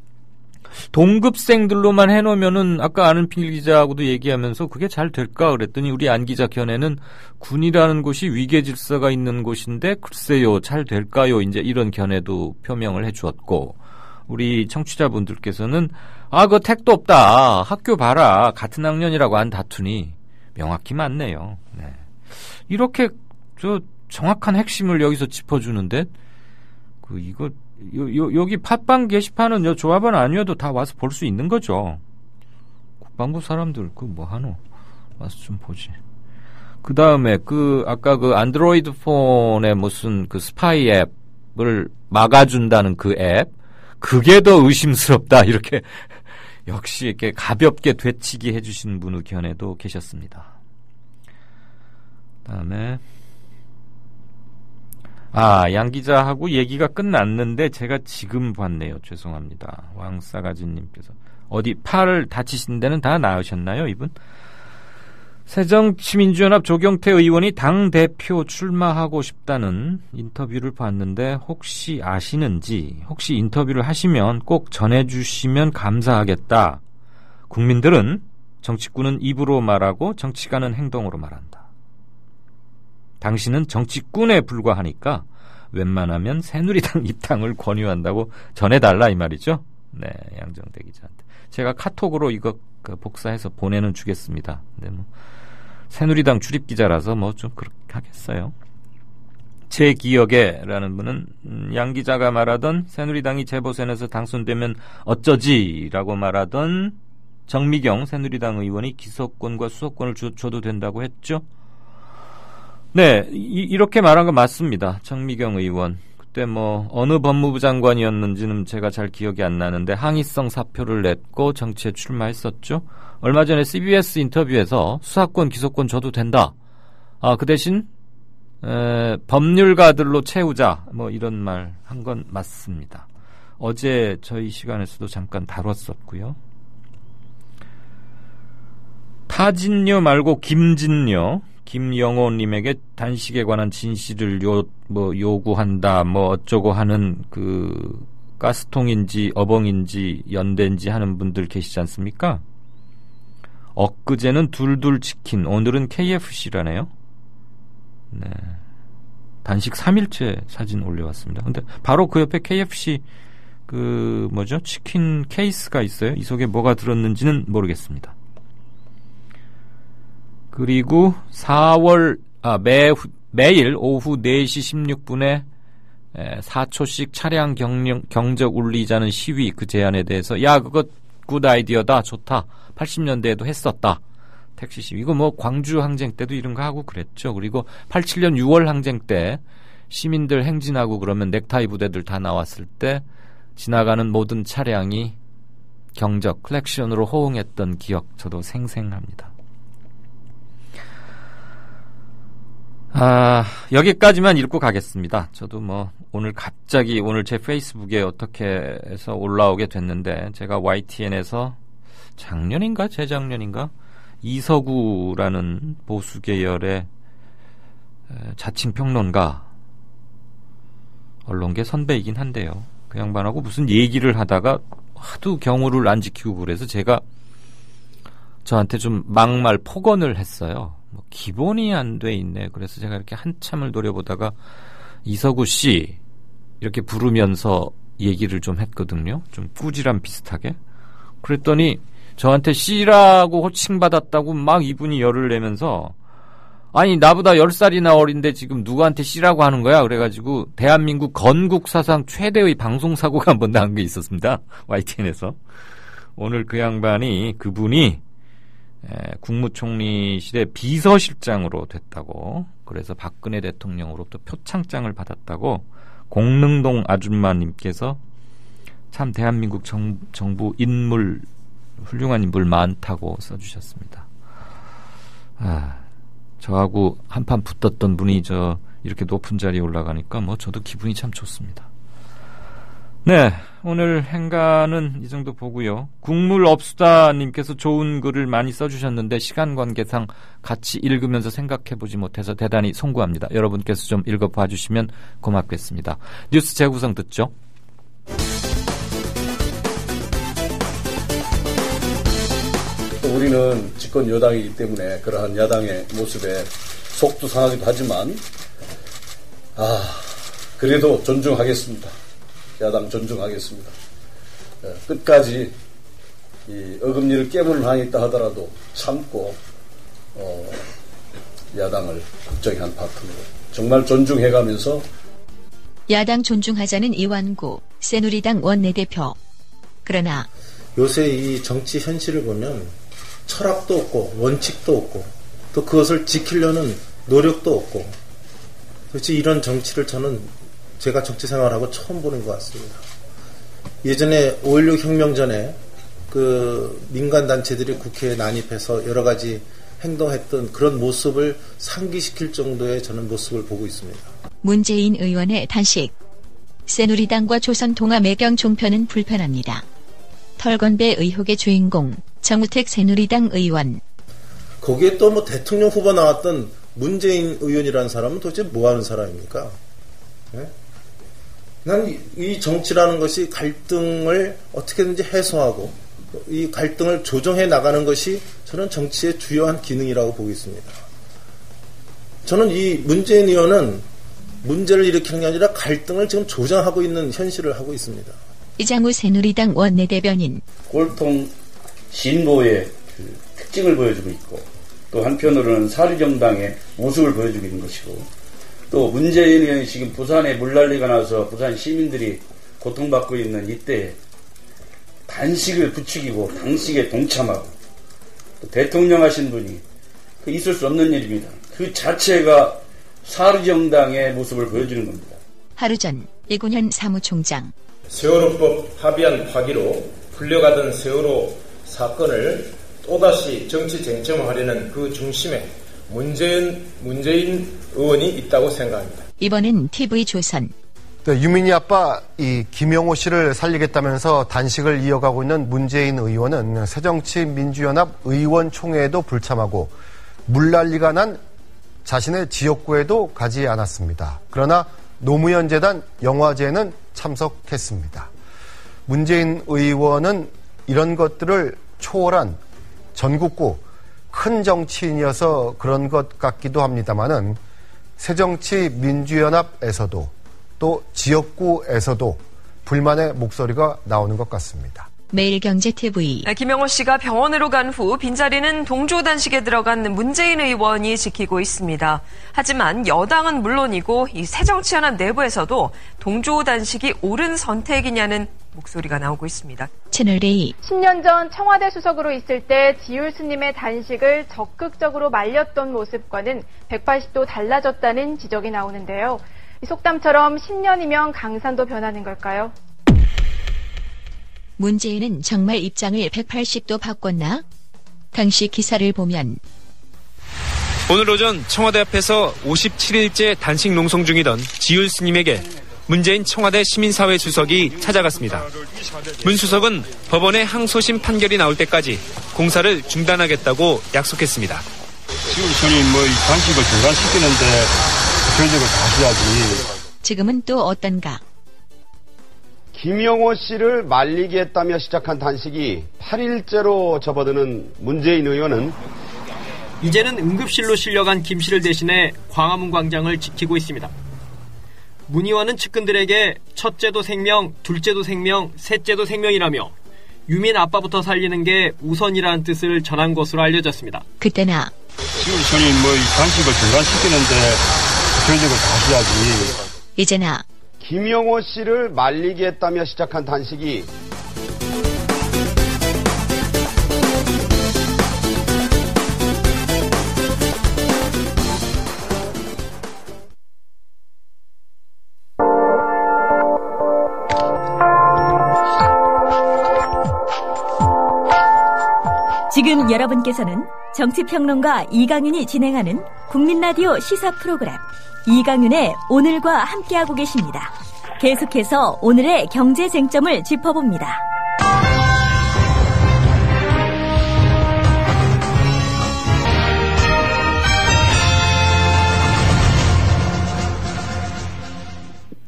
동급생들로만 해놓으면은 아까 안은필 기자하고도 얘기하면서 그게 잘 될까 그랬더니 우리 안 기자 견해는 군이라는 곳이 위계질서가 있는 곳인데 글쎄요 잘 될까요, 이제 이런 견해도 표명을 해주었고, 우리 청취자분들께서는 그거 택도 없다, 학교 봐라, 같은 학년이라고 안 다투니, 명확히 맞네요. 네. 이렇게 정확한 핵심을 여기서 짚어주는데 여기 팟빵 게시판은 조합원 아니어도 다 와서 볼 수 있는 거죠. 국방부 사람들 뭐하노? 와서 좀 보지. 그 다음에 아까 안드로이드 폰에 무슨 스파이 앱을 막아준다는 그 앱, 그게 더 의심스럽다 이렇게 역시 이렇게 가볍게 되치기 해주신 분 의견에도 계셨습니다. 그 다음에 양 기자하고 얘기가 끝났는데 제가 지금 봤네요. 죄송합니다. 왕싸가지님께서 어디 팔을 다치신 데는 다 나으셨나요, 이분? 새정치민주연합 조경태 의원이 당대표 출마하고 싶다는 인터뷰를 봤는데 혹시 아시는지, 혹시 인터뷰를 하시면 꼭 전해주시면 감사하겠다. 국민들은 정치꾼은 입으로 말하고 정치가는 행동으로 말한다. 당신은 정치꾼에 불과하니까 웬만하면 새누리당 입당을 권유한다고 전해달라 이 말이죠. 네, 양정대 기자한테 제가 카톡으로 이거 복사해서 보내는 주겠습니다. 근데 새누리당 출입 기자라서 좀 그렇게 하겠어요. 제 기억에라는 분은 양 기자가 말하던 새누리당이 재보선에서 당선되면 어쩌지라고 말하던 정미경 새누리당 의원이 기소권과 수사권을 줘도 된다고 했죠. 네, 이렇게 말한 거 맞습니다. 정미경 의원. 그때 어느 법무부 장관이었는지는 제가 잘 기억이 안 나는데 항의성 사표를 냈고 정치에 출마했었죠. 얼마 전에 CBS 인터뷰에서 수사권, 기소권 줘도 된다. 그 대신 법률가들로 채우자. 이런 말 한 건 맞습니다. 어제 저희 시간에서도 잠깐 다뤘었고요. 타진녀 말고 김진녀, 김영호님에게 단식에 관한 진실을 요구한다, 뭐 어쩌고 하는 그 가스통인지 어벙인지 연대인지 하는 분들 계시지 않습니까? 엊그제는 둘둘 치킨, 오늘은 KFC라네요. 네. 단식 3일째 사진 올려왔습니다. 근데 바로 그 옆에 KFC 치킨 케이스가 있어요. 이 속에 뭐가 들었는지는 모르겠습니다. 그리고 매일 오후 4시 16분에 4초씩 차량 경적 울리자는 시위 그 제안에 대해서 그거 굿 아이디어다, 좋다, 80년대에도 했었다. 택시 시위. 이거 뭐 광주 항쟁 때도 이런 거 하고 그랬죠. 그리고 87년 6월 항쟁 때 시민들 행진하고 그러면 넥타이 부대들 다 나왔을 때 지나가는 모든 차량이 경적, 클렉션으로 호응했던 기억 저도 생생합니다. 여기까지만 읽고 가겠습니다. 저도 오늘 갑자기 제 페이스북에 어떻게 해서 올라오게 됐는데, 제가 YTN에서 작년인가 재작년인가 이서구라는 보수 계열의 자칭 평론가, 언론계 선배이긴 한데요. 그 양반하고 무슨 얘기를 하다가 하도 경호를 안 지키고 그래서 제가 저한테 좀 막말 폭언을 했어요. 기본이 안 돼 있네. 그래서 제가 이렇게 한참을 노려보다가 이서구 씨 이렇게 부르면서 얘기를 좀 했거든요. 좀 꾸지람 비슷하게. 그랬더니 저한테 씨라고 호칭받았다고 막 이분이 열을 내면서, 아니 나보다 10살이나 어린데 지금 누구한테 씨라고 하는 거야? 그래가지고 대한민국 건국 사상 최대의 방송사고가 한 번 난 게 있었습니다. YTN에서. 오늘 그분이 국무총리실의 비서실장으로 됐다고, 그래서 박근혜 대통령으로부터 표창장을 받았다고 공릉동 아줌마님께서 참 대한민국 정부 인물, 훌륭한 인물 많다고 써주셨습니다. 저하고 한판 붙었던 분이 이렇게 높은 자리에 올라가니까 저도 기분이 참 좋습니다. 네, 오늘 행간은 이 정도 보고요. 국물업수다님께서 좋은 글을 많이 써주셨는데 시간 관계상 같이 읽으면서 생각해보지 못해서 대단히 송구합니다. 여러분께서 좀 읽어봐 주시면 고맙겠습니다. 뉴스 재구성 듣죠. 우리는 집권 여당이기 때문에 그러한 야당의 모습에 속도 상하기도 하지만 그래도 존중하겠습니다. 야당 존중하겠습니다. 끝까지 이 어금니를 깨무는 한이 있다 하더라도 참고 야당을 국정의 한 파트너로 정말 존중해가면서, 야당 존중하자는 이완구 새누리당 원내대표. 그러나 요새 이 정치 현실을 보면 철학도 없고 원칙도 없고 또 그것을 지키려는 노력도 없고, 도대체 이런 정치를 제가 정치 생활하고 처음 보는 것 같습니다. 예전에 5.16 혁명 전에 민간단체들이 국회에 난입해서 여러 가지 행동했던 그런 모습을 상기시킬 정도의 저는 모습을 보고 있습니다. 문재인 의원의 단식. 새누리당과 조선통합매경 종편은 불편합니다. 털건배 의혹의 주인공 정우택 새누리당 의원. 거기에 또 대통령 후보 나왔던 문재인 의원이라는 사람은 도대체 뭐하는 사람입니까? 네? 난 이 정치라는 것이 갈등을 어떻게든지 해소하고 이 갈등을 조정해 나가는 것이 저는 정치의 주요한 기능이라고 보고 있습니다. 저는 이 문재인 의원은 문제를 일으키는 게 아니라 갈등을 지금 조장하고 있는 현실을 하고 있습니다. 이장우 새누리당 원내대변인. 꼴통 진보의 특징을 보여주고 있고, 또 한편으로는 사류정당의 모습을 보여주고 있는 것이고, 또 문재인 의원이 지금 부산에 물난리가 나서 부산 시민들이 고통받고 있는 이때 단식을 부추기고 단식에 동참하고, 또 대통령 하신 분이 있을 수 없는 일입니다. 그 자체가 사류정당의 모습을 보여주는 겁니다. 하루 전 이군현 사무총장. 세월호법 합의안 파기로 풀려가던 세월호 사건을 또다시 정치 쟁점화하려는 그 중심에 문재인 의원이 있다고 생각합니다. 이번엔 TV조선 네, 유민희 아빠 김영호 씨를 살리겠다면서 단식을 이어가고 있는 문재인 의원은 새정치민주연합 의원총회에도 불참하고 물난리가 난 자신의 지역구에도 가지 않았습니다. 그러나 노무현 재단 영화제에는 참석했습니다. 문재인 의원은 이런 것들을 초월한 전국구 큰 정치인이어서 그런 것 같기도 합니다만은 새정치민주연합에서도 또 지역구에서도 불만의 목소리가 나오는 것 같습니다. 매일경제TV. 김영호 씨가 병원으로 간 후 빈자리는 동조 단식에 들어간 문재인 의원이 지키고 있습니다. 하지만 여당은 물론이고 이 새정치연합 내부에서도 동조 단식이 옳은 선택이냐는 목소리가 나오고 있습니다. 채널A. 10년 전 청와대 수석으로 있을 때 지율 스님의 단식을 적극적으로 말렸던 모습과는 180도 달라졌다는 지적이 나오는데요. 이 속담처럼 10년이면 강산도 변하는 걸까요? 문재인은 정말 입장을 180도 바꿨나? 당시 기사를 보면 오늘 오전 청와대 앞에서 57일째 단식 농성 중이던 지율 스님에게 문재인 청와대 시민사회 주석이 찾아갔습니다. 문 수석은 법원의 항소심 판결이 나올 때까지 공사를 중단하겠다고 약속했습니다. 지율 스님 단식을 중단시키는데 결정을 다시 하지. 지금은 또 어떤가? 김영호 씨를 말리게 했다며 시작한 단식이 8일째로 접어드는 문재인 의원은 이제는 응급실로 실려간 김 씨를 대신해 광화문 광장을 지키고 있습니다. 문 의원은 측근들에게 첫째도 생명, 둘째도 생명, 셋째도 생명이라며 유민 아빠부터 살리는 게 우선이라는 뜻을 전한 것으로 알려졌습니다. 그때나 지율 스님 단식을 중단시키는데 결정을 다시 하지. 이제나 김영호 씨를 말리게 했다며 시작한 단식이 지금 여러분께서는 정치평론가 이강윤이 진행하는 국민라디오 시사 프로그램 이강윤의 오늘과 함께하고 계십니다. 계속해서 오늘의 경제 쟁점을 짚어봅니다.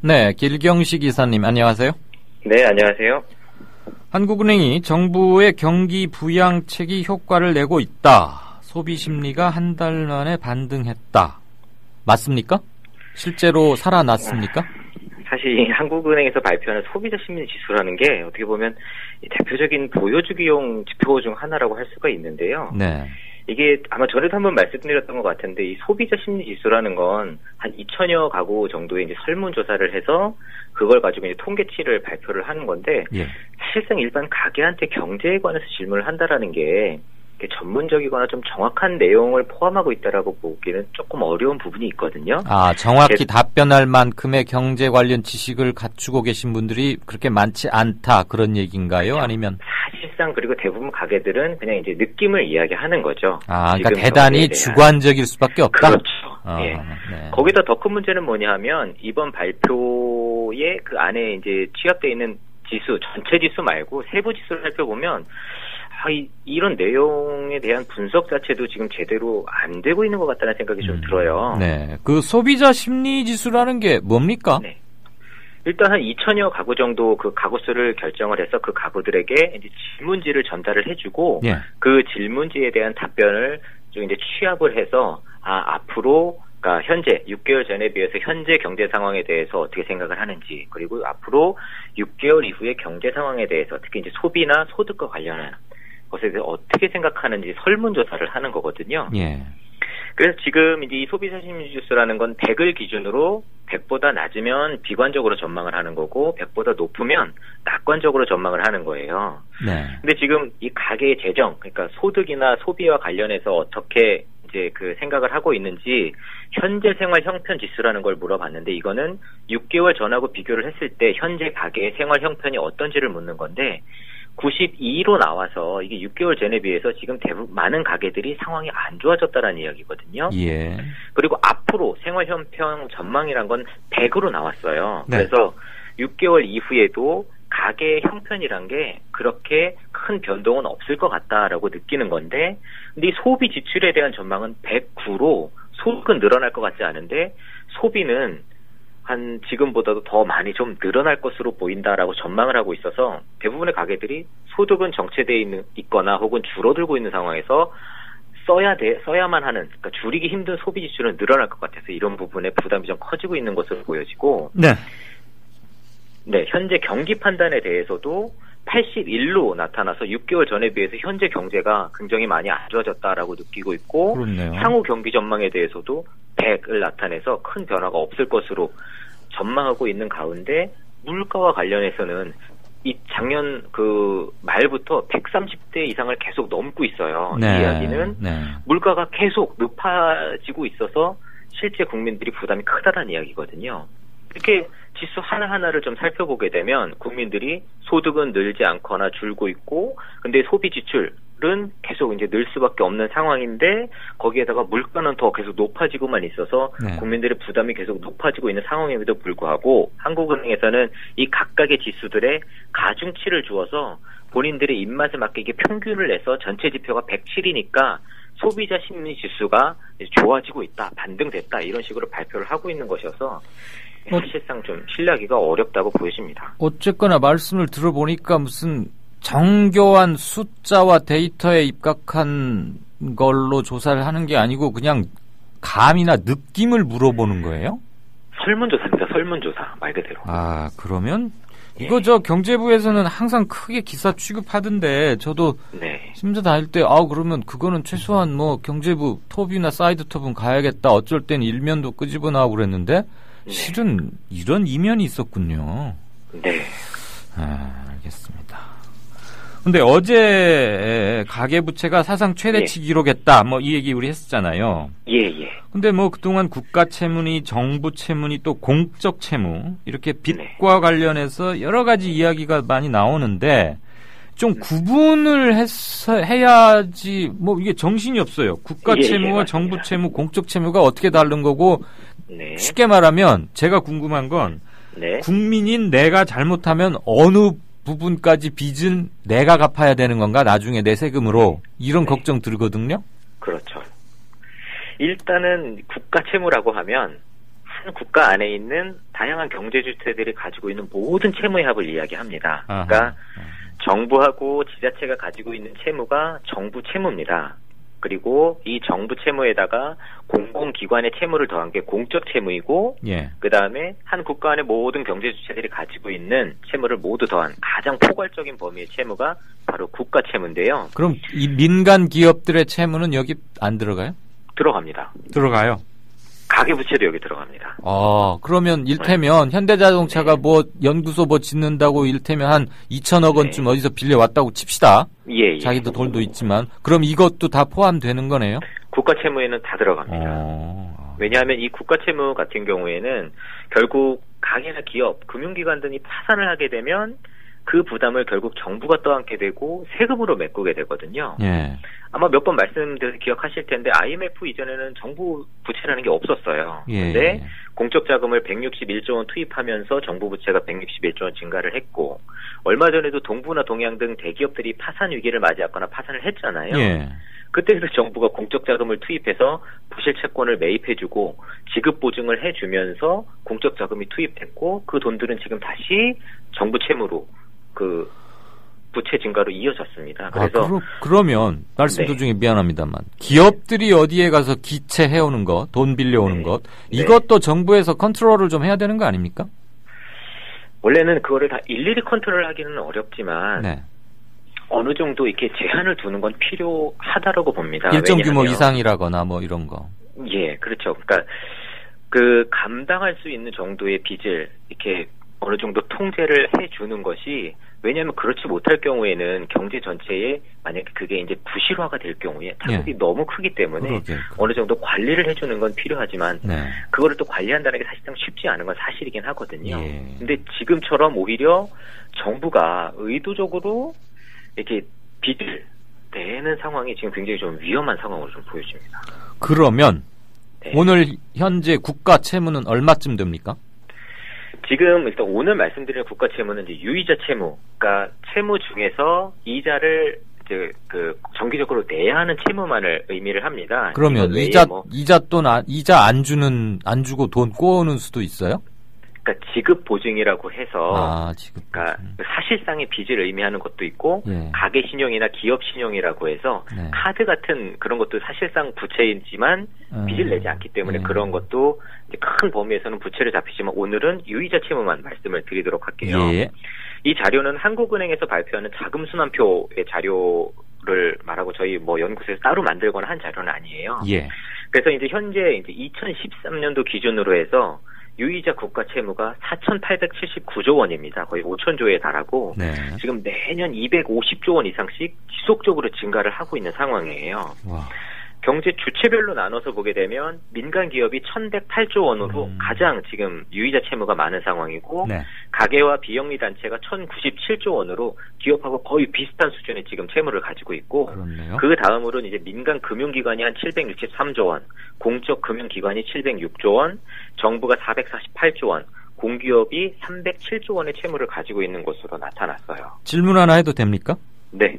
네, 길경식 이사님 안녕하세요. 네, 안녕하세요. 한국은행이 정부의 경기 부양책이 효과를 내고 있다. 소비 심리가 한 달 만에 반등했다. 맞습니까? 실제로 살아났습니까? 사실 한국은행에서 발표하는 소비자 심리 지수라는 게 어떻게 보면 대표적인 보여주기용 지표 중 하나라고 할 수가 있는데요. 네. 이게 아마 전에도 한번 말씀드렸던 것 같은데 이 소비자 심리 지수라는 건 한 2천여 가구 정도의 이제 설문조사를 해서 그걸 가지고 이제 통계치를 발표를 하는 건데 예. 사실상 일반 가게한테 경제에 관해서 질문을 한다라는 게 전문적이거나 좀 정확한 내용을 포함하고 있다라고 보기는 조금 어려운 부분이 있거든요. 아, 정확히 답변할 만큼의 경제 관련 지식을 갖추고 계신 분들이 그렇게 많지 않다 그런 얘기인가요? 그렇죠. 아니면 사실상 그리고 대부분 가게들은 그냥 이제 느낌을 이야기하는 거죠. 아, 그러니까 대단히 주관적일 수밖에 없다. 그렇죠. 예. 네. 거기다 더 큰 문제는 뭐냐하면 이번 발표에 그 안에 이제 취합되어 있는 지수, 전체 지수 말고 세부 지수를 살펴보면 이런 내용에 대한 분석 자체도 지금 제대로 안 되고 있는 것 같다는 생각이 좀 들어요. 네. 그 소비자 심리 지수라는 게 뭡니까? 네. 일단 한 2천여 가구 정도 그 가구 수를 결정을 해서 그 가구들에게 이제 질문지를 전달을 해주고 예. 그 질문지에 대한 답변을 좀 이제 취합을 해서 앞으로 그러니까 현재 6개월 전에 비해서 현재 경제 상황에 대해서 어떻게 생각을 하는지 그리고 앞으로 6개월 이후의 경제 상황에 대해서 특히 이제 소비나 소득과 관련한 것에 대해서 어떻게 생각하는지 설문조사를 하는 거거든요. 예. 그래서 지금 이제 이 소비자 심리 지수라는 건 100을 기준으로 100보다 낮으면 비관적으로 전망을 하는 거고 100보다 높으면 낙관적으로 전망을 하는 거예요. 네. 근데 지금 이 가계의 재정, 그러니까 소득이나 소비와 관련해서 어떻게 이제 그 생각을 하고 있는지 현재 생활 형편 지수라는 걸 물어봤는데 이거는 6개월 전하고 비교를 했을 때 현재 가계의 생활 형편이 어떤지를 묻는 건데 92로 나와서 이게 6개월 전에 비해서 지금 대부분 많은 가게들이 상황이 안 좋아졌다라는 이야기거든요. 예. 그리고 앞으로 생활 형평 전망이란 건 100으로 나왔어요. 네. 그래서 6개월 이후에도 가게 형편이란 게 그렇게 큰 변동은 없을 것 같다라고 느끼는 건데, 근데 이 소비 지출에 대한 전망은 109로 소득은 늘어날 것 같지 않은데 소비는 한 지금보다도 더 많이 좀 늘어날 것으로 보인다라고 전망을 하고 있어서 대부분의 가게들이 소득은 정체돼 있거나 혹은 줄어들고 있는 상황에서 써야만 하는, 그러니까 줄이기 힘든 소비 지출은 늘어날 것 같아서 이런 부분에 부담이 좀 커지고 있는 것으로 보여지고, 네, 현재 경기 판단에 대해서도 81로 나타나서 6개월 전에 비해서 현재 경제가 굉장히 많이 안 좋아졌다라고 느끼고 있고, 그렇네요. 향후 경기 전망에 대해서도 100을 나타내서 큰 변화가 없을 것으로 전망하고 있는 가운데, 물가와 관련해서는 이 작년 그 말부터 130대 이상을 계속 넘고 있어요. 네. 이 이야기는 물가가 계속 높아지고 있어서 실제 국민들이 부담이 크다라는 이야기거든요. 이렇게 지수 하나하나를 좀 살펴보게 되면 국민들이 소득은 늘지 않거나 줄고 있고, 근데 소비 지출은 계속 이제 늘 수밖에 없는 상황인데, 거기에다가 물가는 더 계속 높아지고만 있어서 국민들의 부담이 계속 높아지고 있는 상황임에도 불구하고, 한국은행에서는 이 각각의 지수들의 가중치를 주어서 본인들의 입맛에 맞게 이게 평균을 내서 전체 지표가 107이니까 소비자 심리 지수가 좋아지고 있다, 반등됐다, 이런 식으로 발표를 하고 있는 것이어서 사실상 좀 신뢰하기가 어렵다고 보여집니다. 어쨌거나 말씀을 들어보니까 무슨 정교한 숫자와 데이터에 입각한 걸로 조사를 하는 게 아니고 그냥 감이나 느낌을 물어보는 거예요? 설문조사입니다. 설문조사 말 그대로. 아, 그러면 이거 저 경제부에서는 항상 크게 기사 취급하던데, 저도 심사 다닐 때 그러면 그거는 최소한 뭐 경제부 톱이나 사이드 톱은 가야겠다, 어쩔 땐 일면도 끄집어 나오고 그랬는데 실은 이런 이면이 있었군요. 네. 알겠습니다. 근데 어제 가계부채가 사상 최대치 기록했다, 뭐 이 얘기 우리 했었잖아요. 예. 근데 뭐 그동안 국가 채무니 정부 채무니 또 공적 채무, 이렇게 빚과 관련해서 여러 가지 이야기가 많이 나오는데 좀 구분을 해야지, 뭐 이게 정신이 없어요. 국가 채무와 정부 채무, 공적 채무가 어떻게 다른 거고, 쉽게 말하면 제가 궁금한 건 국민인 내가 잘못하면 어느 부분까지 빚은 내가 갚아야 되는 건가, 나중에 내 세금으로, 이런 걱정 들거든요. 그렇죠. 일단은 국가 채무라고 하면 한 국가 안에 있는 다양한 경제 주체들이 가지고 있는 모든 채무의 합을 이야기합니다. 그러니까 정부하고 지자체가 가지고 있는 채무가 정부 채무입니다. 그리고 이 정부 채무에다가 공공기관의 채무를 더한 게 공적 채무이고, 그 다음에 한 국가 안의 모든 경제 주체들이 가지고 있는 채무를 모두 더한 가장 포괄적인 범위의 채무가 바로 국가 채무인데요. 그럼 이 민간 기업들의 채무는 여기 안 들어가요? 들어갑니다. 들어가요? 가계부채도 여기 들어갑니다. 그러면 일테면 현대자동차가 뭐 연구소 뭐 짓는다고 일테면 한 2천억 원쯤 어디서 빌려왔다고 칩시다. 자기도 돈도 있지만, 그럼 이것도 다 포함되는 거네요? 국가 채무에는 다 들어갑니다. 왜냐하면 이 국가 채무 같은 경우에는 결국 가게나 기업, 금융기관 등이 파산을 하게 되면 그 부담을 결국 정부가 떠안게 되고 세금으로 메꾸게 되거든요. 아마 몇 번 말씀드려서 기억하실 텐데, IMF 이전에는 정부 부채라는 게 없었어요. 근데 공적 자금을 161조 원 투입하면서 정부 부채가 161조 원 증가를 했고, 얼마 전에도 동부나 동양 등 대기업들이 파산 위기를 맞이하거나 파산을 했잖아요. 그때도 정부가 공적 자금을 투입해서 부실 채권을 매입해주고 지급 보증을 해주면서 공적 자금이 투입됐고, 그 돈들은 지금 다시 정부 채무로 그 부채 증가로 이어졌습니다. 그래서 그러면 말씀 도중에 미안합니다만, 기업들이 어디에 가서 기채 해오는 것, 돈 빌려오는 것, 이것도 정부에서 컨트롤을 좀 해야 되는 거 아닙니까? 원래는 그거를 다 일일이 컨트롤하기는 어렵지만 어느 정도 이렇게 제한을 두는 건 필요하다라고 봅니다. 일정 규모 이상이라거나 뭐 이런 거. 그렇죠. 그러니까 그 감당할 수 있는 정도의 빚을 이렇게 어느 정도 통제를 해주는 것이, 왜냐하면 그렇지 못할 경우에는 경제 전체에 만약에 그게 이제 부실화가 될 경우에 타격이 너무 크기 때문에 어느 정도 관리를 해주는 건 필요하지만 그거를 또 관리한다는 게 사실상 쉽지 않은 건 사실이긴 하거든요. 근데 지금처럼 오히려 정부가 의도적으로 이렇게 빚을 내는 상황이 지금 굉장히 좀 위험한 상황으로 좀 보여집니다. 그러면 오늘 현재 국가 채무는 얼마쯤 됩니까? 지금 일단 오늘 말씀드린 국가 채무는 이제 유이자 채무, 그러니까 채무 중에서 이자를 이제 그 정기적으로 내야 하는 채무만을 의미를 합니다. 그러면 이자 안 주고 돈 꼬우는 수도 있어요? 그러니까 지급 보증이라고 해서 그러니까 사실상의 빚을 의미하는 것도 있고 가계 신용이나 기업 신용이라고 해서 카드 같은 그런 것도 사실상 부채이지만 빚을 내지 않기 때문에 그런 것도 이제 큰 범위에서는 부채를 잡히지만 오늘은 유이자 채무만 말씀을 드리도록 할게요. 이 자료는 한국은행에서 발표하는 자금순환표의 자료를 말하고 저희 뭐 연구소에서 따로 만들거나 한 자료는 아니에요. 그래서 이제 현재 이제 2013년도 기준으로 해서 유이자 국가 채무가 4,879조 원입니다. 거의 5,000조에 달하고 지금 매년 250조 원 이상씩 지속적으로 증가를 하고 있는 상황이에요. 경제 주체별로 나눠서 보게 되면 민간 기업이 1,108조 원으로 가장 지금 유이자 채무가 많은 상황이고 가계와 비영리 단체가 1,097조 원으로 기업하고 거의 비슷한 수준의 지금 채무를 가지고 있고 그 다음으로는 이제 민간 금융기관이 한 763조 원, 공적 금융기관이 706조 원, 정부가 448조 원, 공기업이 307조 원의 채무를 가지고 있는 것으로 나타났어요. 질문 하나 해도 됩니까? 네.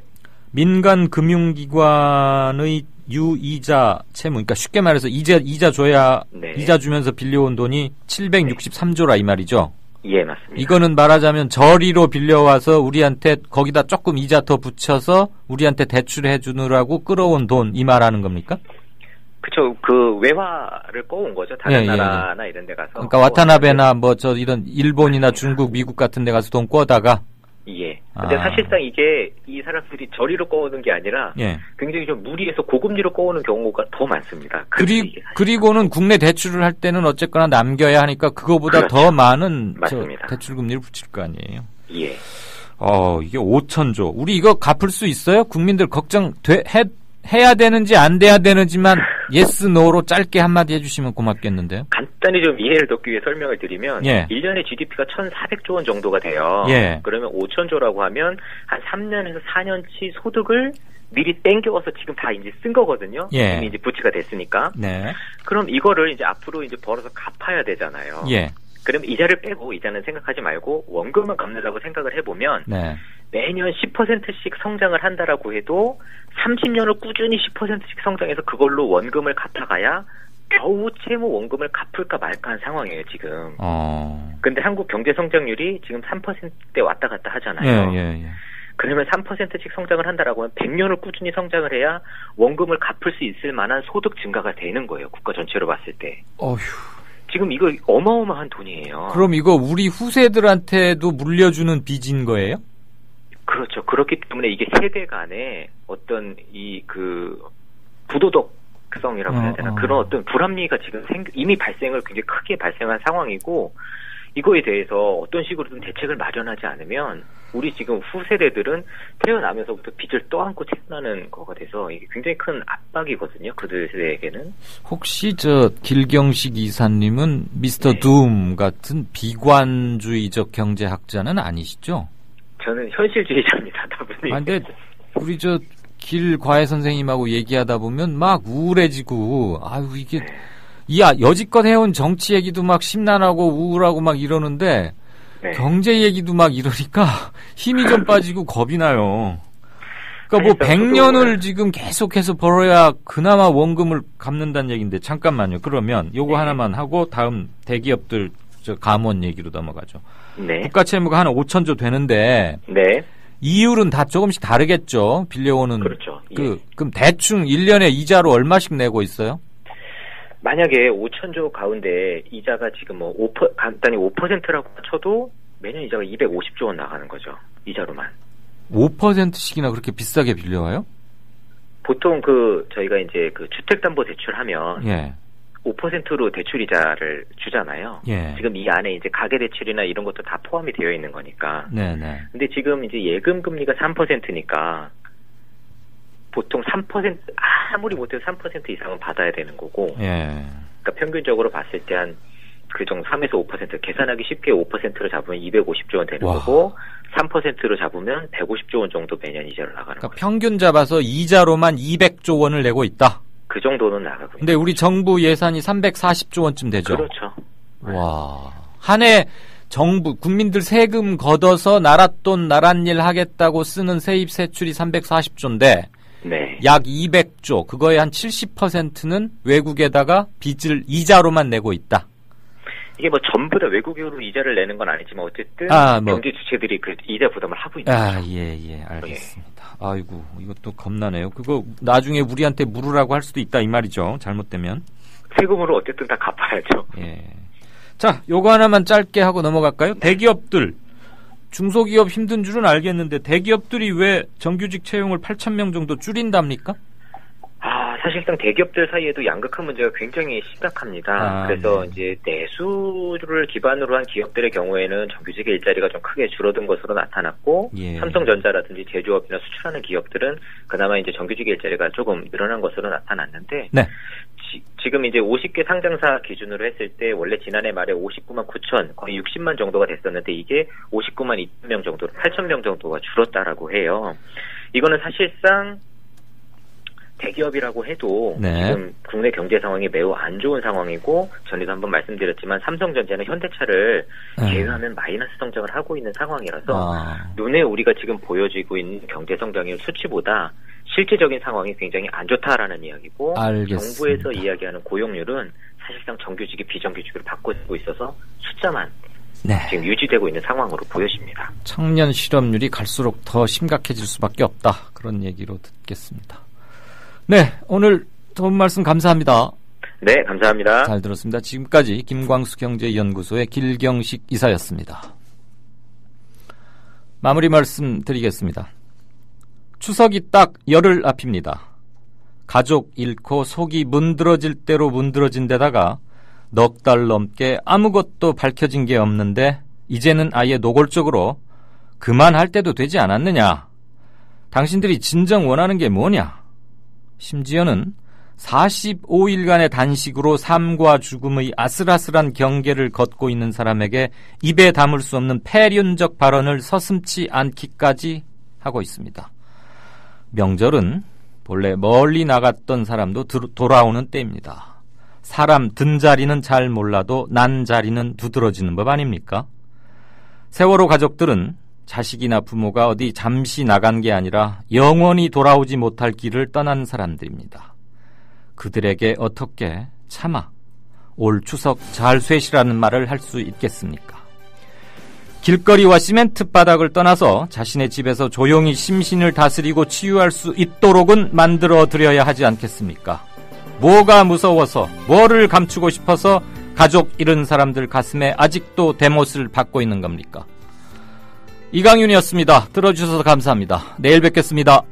민간 금융기관의 유이자 채무, 그러니까 쉽게 말해서 이자 줘야 이자 주면서 빌려온 돈이 763조라 이 말이죠. 예, 맞습니다. 이거는 말하자면 저리로 빌려와서 우리한테 거기다 조금 이자 더 붙여서 우리한테 대출해 주느라고 끌어온 돈 이 말하는 겁니까? 그렇죠. 그 외화를 꺼온 거죠. 다른 나라나 이런 데 가서. 그러니까 와타나베나 뭐 저 이런 일본이나 중국, 미국 같은 데 가서 돈 꿔다가 근데 사실상 이게 이 사람들이 저리로 꺼오는 게 아니라 굉장히 좀 무리해서 고금리로 꺼오는 경우가 더 많습니다. 그리고는 국내 대출을 할 때는 어쨌거나 남겨야 하니까 그거보다 더 많은 대출 금리를 붙일 거 아니에요. 이게 5,000조. 우리 이거 갚을 수 있어요? 국민들 해야 되는지 안 돼야 되는지만 예스, 노로 짧게 한마디 해주시면 고맙겠는데요. 간단히 좀 이해를 돕기 위해 설명을 드리면 1년에 GDP가 1,400조 원 정도가 돼요. 그러면 5,000조라고 하면 한 3년에서 4년치 소득을 미리 땡겨와서 지금 다 이제 쓴 거거든요. 이미 이제 부채가 됐으니까. 그럼 이거를 이제 앞으로 이제 벌어서 갚아야 되잖아요. 그럼 이자를 빼고 이자는 생각하지 말고 원금만 갚는다고 생각을 해보면 매년 10%씩 성장을 한다라고 해도 30년을 꾸준히 10%씩 성장해서 그걸로 원금을 갚아가야 겨우 채무 원금을 갚을까 말까 한 상황이에요, 지금. 근데 한국 경제 성장률이 지금 3%대 왔다 갔다 하잖아요. 그러면 3%씩 성장을 한다라고 하면 100년을 꾸준히 성장을 해야 원금을 갚을 수 있을 만한 소득 증가가 되는 거예요, 국가 전체로 봤을 때. 지금 이거 어마어마한 돈이에요. 그럼 이거 우리 후세들한테도 물려주는 빚인 거예요? 그렇죠. 그렇기 때문에 이게 세대 간의 어떤 부도덕성이라고 해야 되나 그런 어떤 불합리가 지금 이미 발생을 굉장히 크게 발생한 상황이고 이거에 대해서 어떤 식으로든 대책을 마련하지 않으면 우리 지금 후세대들은 태어나면서부터 빚을 떠안고 태어나는 거가 돼서 이게 굉장히 큰 압박이거든요. 그들에게는. 혹시 길경식 이사님은 미스터 둠 같은 비관주의적 경제학자는 아니시죠? 저는 현실주의자입니다. 다분히. 근데 우리 길과외 선생님하고 얘기하다 보면 막 우울해지고 이게 여지껏 해온 정치 얘기도 막 심란하고 우울하고 막 이러는데 경제 얘기도 막 이러니까 힘이 좀 빠지고 겁이 나요. 그러니까 뭐 100년을 지금 계속해서 벌어야 그나마 원금을 갚는다는 얘기인데 잠깐만요. 그러면 요거 하나만 하고 다음 대기업들 감원 얘기로 넘어가죠. 국가 채무가 한 5,000조 되는데 이율은 다 조금씩 다르겠죠. 빌려오는. 그렇죠. 그럼 대충 1년에 이자로 얼마씩 내고 있어요? 만약에 5,000조 가운데 이자가 지금 간단히 5%라고 쳐도 매년 이자가 250조 원 나가는 거죠. 이자로만. 5%씩이나 그렇게 비싸게 빌려와요? 보통 저희가 이제 주택담보대출 하면 5%로 대출 이자를 주잖아요. 지금 이 안에 이제 가계대출이나 이런 것도 다 포함이 되어 있는 거니까. 근데 지금 이제 예금 금리가 3%니까 보통 3% 아무리 못해도 3% 이상은 받아야 되는 거고. 그러니까 평균적으로 봤을 때 한 그 정도 3에서 5% 계산하기 쉽게 5%로 잡으면 250조 원 되는 와. 거고 3%로 잡으면 150조 원 정도 매년 이자를 나가는 그러니까 거죠. 평균 잡아서 이자로만 200조 원을 내고 있다. 그 정도는 나가고. 근데 우리 정부 예산이 340조 원쯤 되죠. 그렇죠. 와. 한 해 정부 국민들 세금 걷어서 나랏돈 나랏일 하겠다고 쓰는 세입 세출이 340조인데 네. 약 200조 그거의 한 70%는 외국에다가 빚을 이자로만 내고 있다. 이게 뭐 전부 다 외국으로 이자를 내는 건 아니지만 어쨌든 경제 주체들이 그 이자 부담을 하고 있는 거죠. 예, 알겠습니다. 예. 아이고 이것도 겁나네요. 그거 나중에 우리한테 물으라고 할 수도 있다 이 말이죠. 잘못되면. 세금으로 어쨌든 다 갚아야죠. 예. 자, 요거 하나만 짧게 하고 넘어갈까요? 대기업들, 중소기업 힘든 줄은 알겠는데 대기업들이 왜 정규직 채용을 8,000명 정도 줄인답니까? 사실상 대기업들 사이에도 양극화 문제가 굉장히 심각합니다. 그래서 이제 내수를 기반으로 한 기업들의 경우에는 정규직의 일자리가 좀 크게 줄어든 것으로 나타났고, 삼성전자라든지 제조업이나 수출하는 기업들은 그나마 이제 정규직의 일자리가 조금 늘어난 것으로 나타났는데, 지금 이제 50개 상장사 기준으로 했을 때 원래 지난해 말에 59만 9천, 거의 60만 정도가 됐었는데 이게 59만 2천 명 정도로 8천 명 정도가 줄었다라고 해요. 이거는 사실상 대기업이라고 해도 지금 국내 경제 상황이 매우 안 좋은 상황이고, 전에도 한번 말씀드렸지만 삼성전자는 현대차를 제외하면 마이너스 성장을 하고 있는 상황이라서 눈에 우리가 지금 보여지고 있는 경제 성장의 수치보다 실질적인 상황이 굉장히 안 좋다라는 이야기고, 알겠습니다. 정부에서 이야기하는 고용률은 사실상 정규직이 비정규직으로 바꾸고 있어서 숫자만 지금 유지되고 있는 상황으로 보여집니다. 청년 실업률이 갈수록 더 심각해질 수밖에 없다. 그런 얘기로 듣겠습니다. 네, 오늘 좋은 말씀 감사합니다. 네, 감사합니다. 잘 들었습니다. 지금까지 김광수 경제연구소의 길경식 이사였습니다. 마무리 말씀 드리겠습니다. 추석이 딱 열흘 앞입니다. 가족 잃고 속이 문드러질 대로 문드러진 데다가 넉 달 넘게 아무것도 밝혀진 게 없는데 이제는 아예 노골적으로 그만할 때도 되지 않았느냐? 당신들이 진정 원하는 게 뭐냐? 심지어는 45일간의 단식으로 삶과 죽음의 아슬아슬한 경계를 걷고 있는 사람에게 입에 담을 수 없는 폐륜적 발언을 서슴지 않기까지 하고 있습니다. 명절은 본래 멀리 나갔던 사람도 돌아오는 때입니다. 사람 든 자리는 잘 몰라도 난 자리는 두드러지는 법 아닙니까? 세월호 가족들은 자식이나 부모가 어디 잠시 나간 게 아니라 영원히 돌아오지 못할 길을 떠난 사람들입니다. 그들에게 어떻게 차마 올 추석 잘 쇠시라는 말을 할 수 있겠습니까? 길거리와 시멘트 바닥을 떠나서 자신의 집에서 조용히 심신을 다스리고 치유할 수 있도록은 만들어 드려야 하지 않겠습니까? 뭐가 무서워서, 뭐를 감추고 싶어서 가족 잃은 사람들 가슴에 아직도 대못을 받고 있는 겁니까? 이강윤이었습니다. 들어주셔서 감사합니다. 내일 뵙겠습니다.